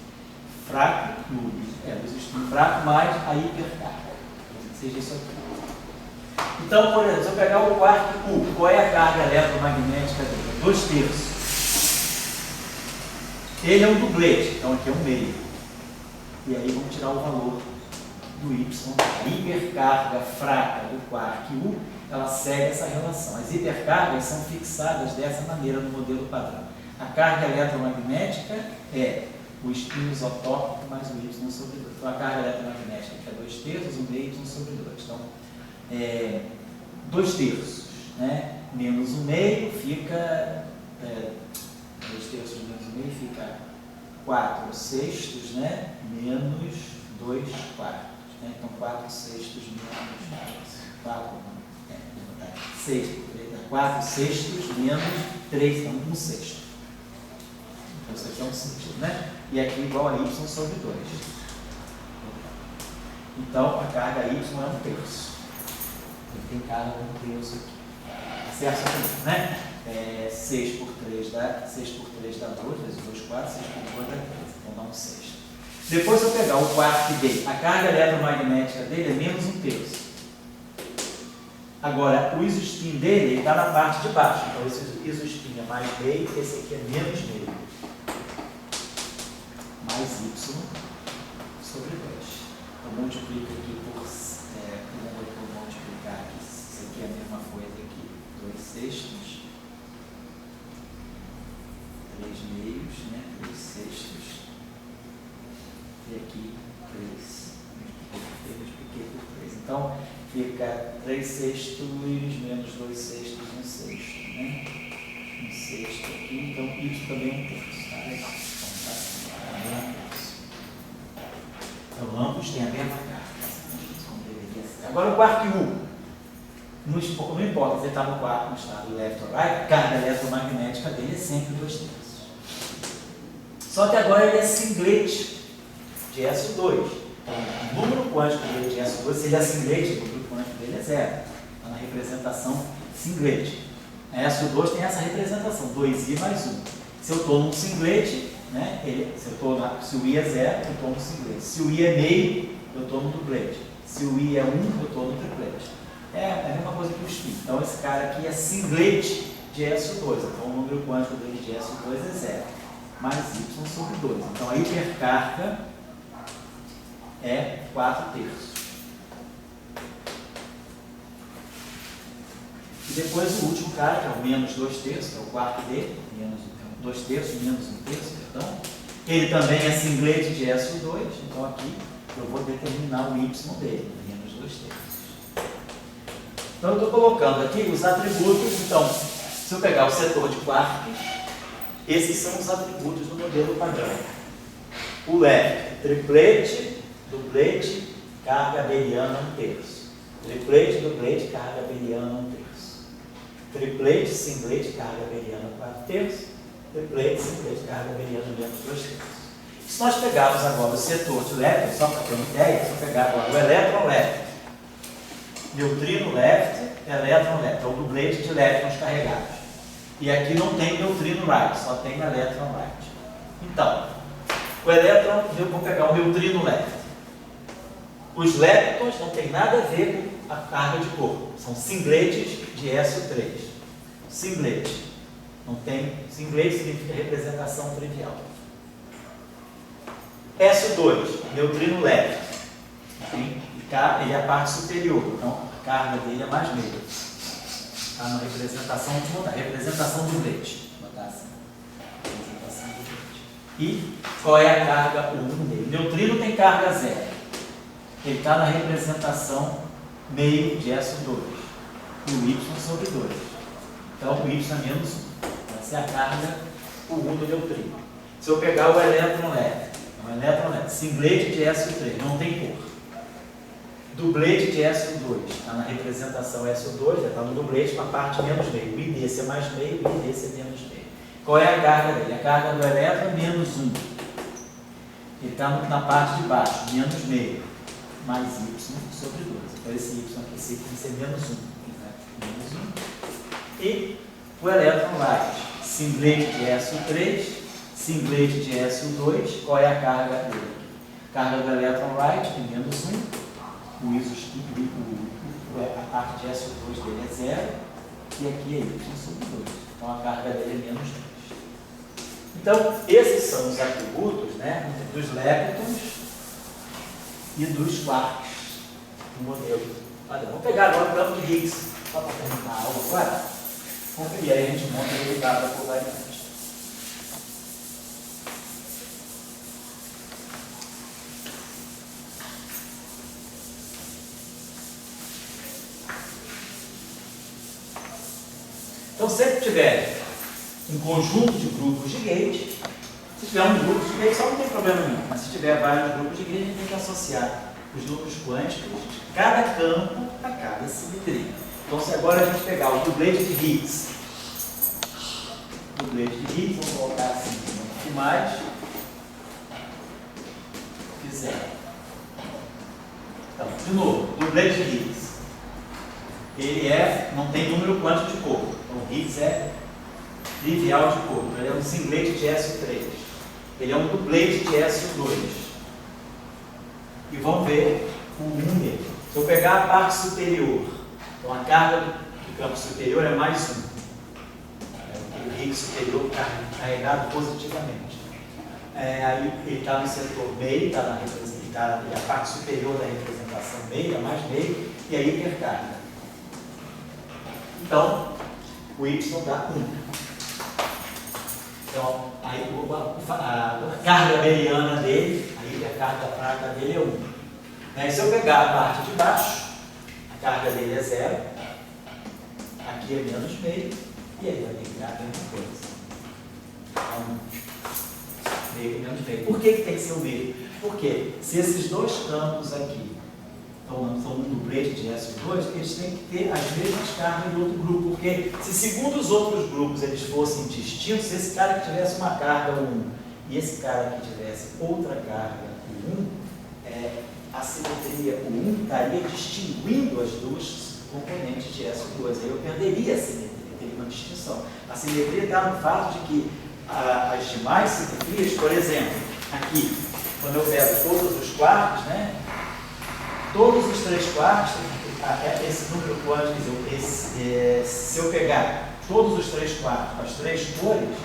fraco, do isospin fraco mais a hipercarga. Seja isso aqui. Então, por exemplo, se eu pegar o quark U, qual é a carga eletromagnética dele? 2/3. Ele é um dublete, então aqui é um meio. E aí vamos tirar o valor do Y. A hipercarga fraca do quark U, ela segue essa relação. As hipercargas são fixadas dessa maneira no modelo padrão. A carga eletromagnética é o spin isotópico mais o Y sobre 2. Então a carga eletromagnética que é 2/3, o meio Y sobre 2. Então, 2/3, né? Menos o meio fica 2/3 menos o meio fica 4/6, né? Menos 2/4, né? Então 4/6 menos 4/6 menos 3, então 1/6. Então isso aqui é um sentido, né? E aqui igual a Y sobre 2. Então a carga Y é 1/3. Ele tem carga 1/3 aqui. Certo aqui, né? 6/3 dá 2, vezes 2, 4, 6/2 dá 3. Então dá 1/6. Depois, se eu pegar o quark D, a carga eletromagnética dele é menos 1/3. Agora, o isospin dele está na parte de baixo. Então, esse isospin é mais meio, esse aqui é menos meio. Mais Y sobre 2. Eu multiplico aqui por... vou multiplicar aqui. Isso aqui é a mesma coisa aqui. 2/6. 3 meios, né? 3/6. E aqui 3. Multipliquei por 3. Então, fica 3/6 menos 2/6, 1/6, né? 1/6 aqui, então Y também é 1/3, tá legal? Então tá 1/3. Então ambos têm a mesma carga. Agora o quark U. Não importa se ele está no quark no estado left ou right, a carga eletromagnética dele é sempre 2/3. Só que agora ele é singlete de SO2. Então, o número quântico dele de SO2, se ele é singlete, o número quântico dele é 0. Está na representação singlete. A SO2 tem essa representação, 2i mais 1. Se eu estou num singlete, né, se o i é 0, eu estou no singlete. Se o i é meio, eu estou no duplete. Se o i é 1, eu estou no triplete. É a mesma coisa que o spin. Então esse cara aqui é singlete de SO2. Então o número quântico dele de SO2 é 0. Mais y sobre 2. Então a hipercarga é 4/3. E depois o último cara, que é o menos 2/3, que é o quark D, menos 2/3 menos 1/3, perdão. Ele também é singlete de SO2, então aqui eu vou determinar o y dele, menos 2/3. Então eu estou colocando aqui os atributos. Então, se eu pegar o setor de quark, esses são os atributos do modelo padrão. O left, triplete, duplete, carga abeliana 1/3. Triplete, duplete, carga abeliana 1/3. Triplete, singlete, carga abeliana 4/3. Triplete, singlete, carga abeliana menos 2/3. Se nós pegarmos agora o setor de left, só para ter uma ideia, se eu pegar agora o elétron left, neutrino left, elétron left, é o duplete de elétrons carregados. E aqui não tem neutrino right, só tem elétron right. Então, o elétron, eu vou pegar o neutrino left. Os leptons não tem nada a ver com a carga de corpo. São singletes de SO3. Singlete. Não tem. Singlete significa representação trivial. SO2, neutrino leve. Ele é a parte superior. Então, a carga dele é mais meia. Está na representação, vou botar, representação do leite. Vou botar assim. Representação do leite. E qual é a carga 1 dele? Neutrino tem carga 0. Ele está na representação meio de SO2. E o Y sobre 2. Então o Y é menos 1. Vai ser a carga 1 do neutrino. Se eu pegar o elétron leve, singlete de SO3, não tem cor. Dublete de SO2, está na representação SO2, já está no dublete com a parte menos meio. O I desse é mais meio, o I desse é menos meio. Qual é a carga dele? A carga do elétron é menos 1. Ele está na parte de baixo, menos meio, mais Y sobre 2. Então esse Y aqui vai ser menos 1. Né? Menos 1. E o elétron light, singlete de SO3, singlete de SO2, qual é a carga dele? A carga do elétron light é menos 1. A parte de SO2 dele é 0 e aqui é Y sobre 2. Então a carga dele é menos 2. Então, esses são os atributos, né, dos leptons e dos quarks do modelo. Olha, vamos pegar agora o campo de Higgs, só para terminar a aula agora. E aí a gente monta o derivado da covariante. Então, sempre tiver um conjunto de grupos de gate, se tiver um grupo de gate, só não tem problema nenhum. Mas se tiver vários grupos de gate, a gente tem que associar os números quânticos de cada campo a cada simetria. Então, se agora a gente pegar o dublete de Higgs, vamos colocar assim, aqui mais, aqui 0. Então, de novo, dublete de Higgs. Ele não tem número quântico de corpo. Então, o Higgs é trivial de corpo. Ele é um singlete de SO3. Ele é um dublete de SO2. E vamos ver o 1 dele. Se eu pegar a parte superior, então a carga do campo superior é mais 1. O Higgs superior carregado positivamente. Aí ele está no setor meio, está a parte superior da representação meio, mais meio, e aí hipercarga. Então, o Y dá 1. Então, aí a carga meriana dele, a hipercarga fraca dele é 1. Né? Se eu pegar a parte de baixo, a carga dele é 0, aqui é menos meio, e aí vai ligar a mesma coisa. Então, meio e menos meio. Por que tem que ser o meio? Porque se esses dois campos aqui são um dublete de SO2, eles têm que ter as mesmas cargas do outro grupo, porque se segundo os outros grupos eles fossem distintos, se esse cara que tivesse uma carga 1 e esse cara que tivesse outra carga 1, a simetria, o 1 estaria distinguindo as duas componentes de SO2, aí eu perderia a simetria, teria uma distinção. A simetria está no fato de que as demais simetrias, por exemplo, aqui, quando eu pego todos os quartos, né? Todos os 3 quartos, esse número quântico, se eu pegar todos os 3 quartos, as 3 cores,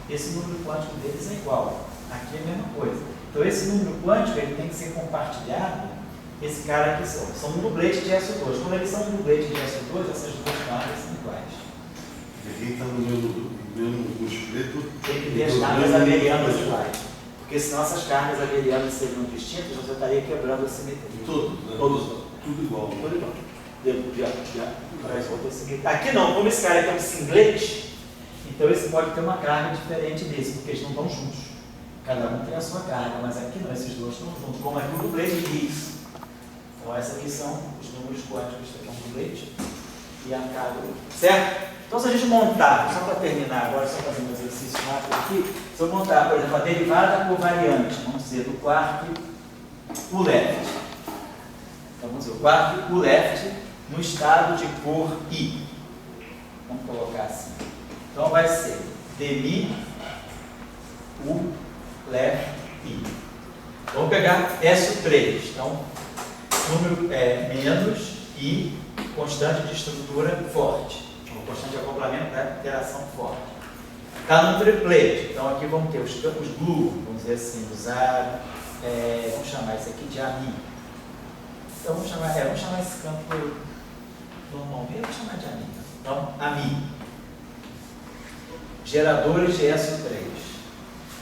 esse número quântico deles é igual. Aqui é a mesma coisa. Então esse número quântico ele tem que ser compartilhado, esse cara aqui são um dublete de SO2. Quando eles são um dublete de SO2, essas duas cargas são iguais. Quem está no mesmo espeto tem que ter as cargas abelianas iguais. Porque senão essas cargas abelianas seriam distintas, você estaria quebrando a simetria. Tudo igual. Tudo igual. Aqui não, como esse cara aqui é um singlete, então esse pode ter uma carga diferente desse, porque eles não estão juntos. Cada um tem a sua carga, mas aqui não, esses dois estão juntos, como aqui o dublete de Higgs. Então esses aqui são os números quânticos que é um dublete e a carga. Certo? Então se a gente montar, só para terminar agora, só fazer um exercício rápido aqui, se eu montar, por exemplo, a derivada covariante, vamos dizer, do quark U left. Então vamos dizer, o quark U left no estado de cor I. Vamos colocar assim. Então vai ser dmi U left I. Vamos pegar SO3. Então, número menos I, constante de estrutura forte, ou constante de acoplamento da interação forte. Está no triplete, então aqui vamos ter os campos glue, vamos dizer assim, usaram, vamos chamar isso aqui de ami. Então vamos chamar esse campo normalmente, vamos chamar de ami. Então, ami. Geradores de SO3.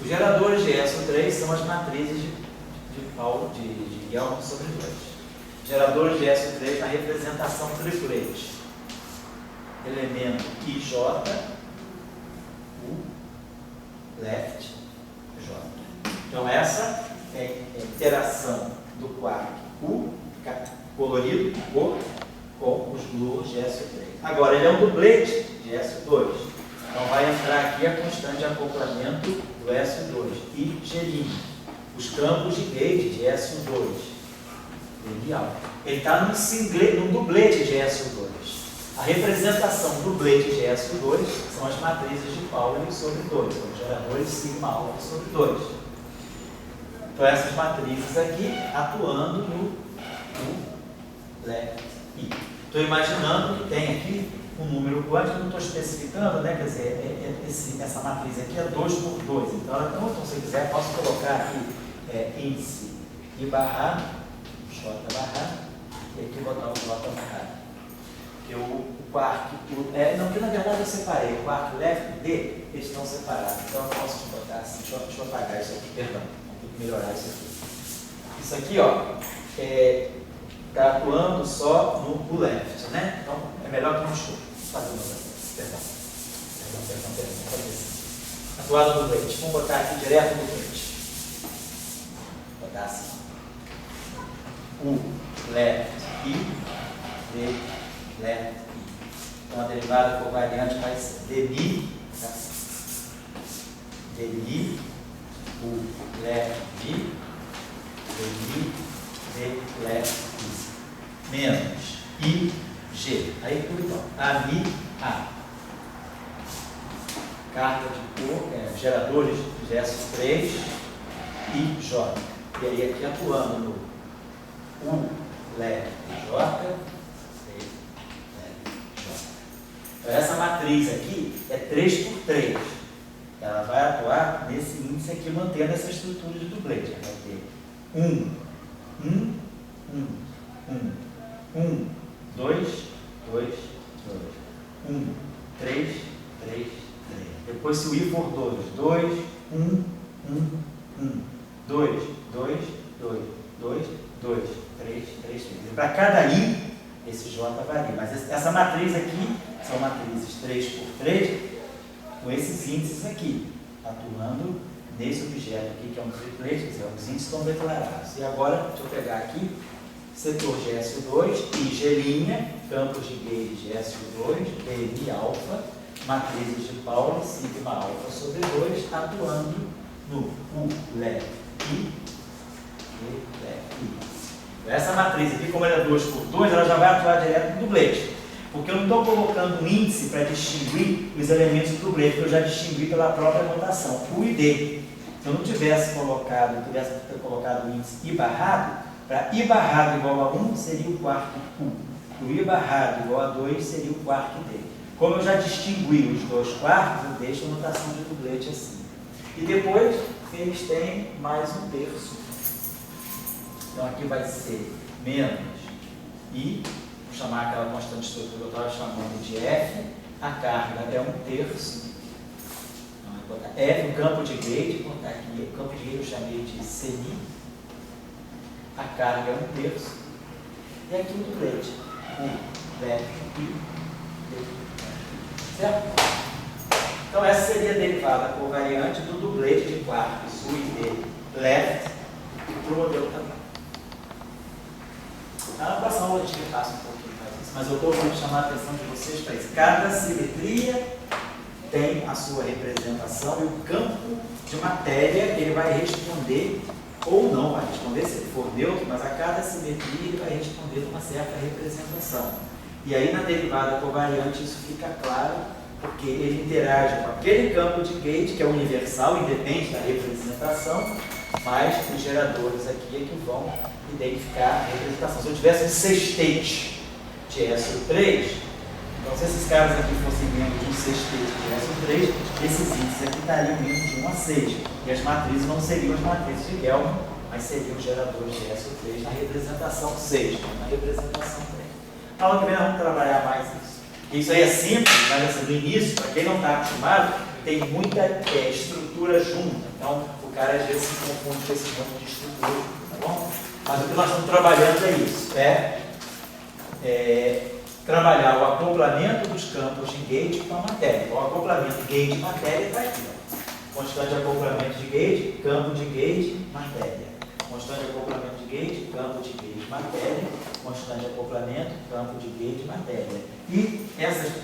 Os geradores de SO3 são as matrizes de álcool sobre 2. Geradores de SO3 na representação triplete. Elemento IJ, U, left, J. Então essa é a interação do quark U, colorido, cor, com os gluos de SO3. Agora ele é um duplete de SO2. Então vai entrar aqui a constante de acoplamento do SO2 e G'. Os campos de gate de SO2. Ele está num duplete de SO2. A representação do duplete de SO2 são as matrizes de Pauli sobre 2, os geradores sigma alfa sobre 2. Então essas matrizes aqui atuando no left I. Estou imaginando que tem aqui um número quântico, não estou especificando, né? Quer dizer, essa matriz aqui é 2 por 2. Então, se eu quiser, posso colocar aqui índice I barrado, J barrado, e aqui botar o J barrado. Porque o quark, não, que na verdade eu separei, o quark left e D, eles estão separados. Então eu posso botar assim, deixa eu apagar isso aqui, perdão, vou ter que melhorar isso aqui. Isso aqui, ó, está atuando só no left, né? Então é melhor que não escute. Perdão. Atuado no leite. Vamos botar aqui direto no leite. Vou botar assim. U, left, I, D, left, I. Então a derivada covariante vai ser dmi, tá? Dmi, U, left, I, dmi, D, left, I. Menos I, G. Aí tudo igual. Ami, A. Carga de cor, geradores de SO3 e J. E aí aqui atuando no U, left, J, C, left, J. Então essa matriz aqui é 3 por 3. Ela vai atuar nesse índice aqui, mantendo essa estrutura de duplete. Ela vai ter 1, 2, 2, 2, 1, 3, 3, 3. Depois, se o I for 2, 2, 1, 2, 2, 2, 2, 2, 3, 3, 3. E para cada I, esse J varia. Mas essa matriz aqui são matrizes 3 por 3, com esses índices aqui, atuando nesse objeto aqui, que é um triplete, quer dizer, os índices estão declarados. E agora, deixa eu pegar aqui. Setor de SO2 e G', campos de gauge de SO2, DMI alfa, matrizes de Pauli, sigma alfa sobre 2, atuando no U, left, I, e left, I. Essa matriz aqui, como ela é 2 por 2, ela já vai atuar direto no duplete. Porque eu não estou colocando um índice para distinguir os elementos do duplete, que eu já distingui pela própria notação, U e D. Se eu não tivesse colocado o índice I barrado, para I barrado igual a 1 seria o quark U. O I barrado igual a 2 seria o quark D. Como eu já distingui os dois quarks, eu deixo a notação de duplete assim. E depois eles têm mais um terço. Então aqui vai ser menos I, vou chamar aquela constante estrutura que eu estava chamando de F, a carga é 1/3. Então, vou botar F, o campo de gauge, vou botar aqui, o campo de gauge eu chamei de semi. A carga é 1/3. E aqui o duplete. U, left, I, D. Certo? Então essa seria a derivada covariante do duplete de quarks U e D left para o modelo também. Na próxima aula a gente repassa um pouquinho mais isso, mas eu estou querendo chamar a atenção de vocês para isso. Cada simetria tem a sua representação e o campo de matéria ele vai responder ou não vai responder, se ele for neutro, mas a cada simetria ele vai responder uma certa representação. E aí na derivada covariante isso fica claro, porque ele interage com aquele campo de gauge, que é universal, independe da representação, mas os geradores aqui é que vão identificar a representação. Se eu tivesse um sextete de SO3, então se esses caras aqui fossem membros de um sextete de SO3, esses índices aqui estariam membros de 1 a 6. E as matrizes não seriam as matrizes de Gelman, mas seriam os geradores de SO3 na representação 6, na representação 3. Na aula que vem nós vamos trabalhar mais isso. Isso aí é simples, mas assim, no início, para quem não está acostumado, tem muita estrutura junta. Então, o cara às vezes se confunde com esse monte de estrutura, tá bom? Mas o que nós estamos trabalhando é isso, trabalhar o acoplamento dos campos de gate com a matéria. Então, o acoplamento gate-matéria está aqui, ó. Constante de acoplamento de gate, campo de gate, matéria. Constante de acoplamento de gate, campo de gate, matéria. Constante de acoplamento, campo de gate, matéria. E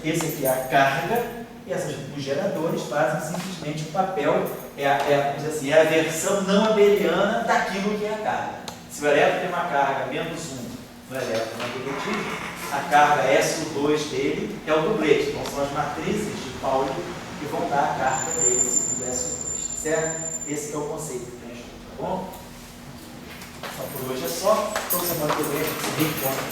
esse aqui é a carga, e os geradores fazem simplesmente o papel, vamos dizer assim, é a versão não abeliana daquilo que é a carga. Se o elétron tem uma carga menos 1 no elétron negativo, a carga SO2 dele é o dublete. Então são as matrizes de Pauli que vão dar a carga dele segundo SO2. Certo? Esse é o conceito que tem aqui, tá bom? Então por hoje é só. Então semana que vem a gente se reencontra.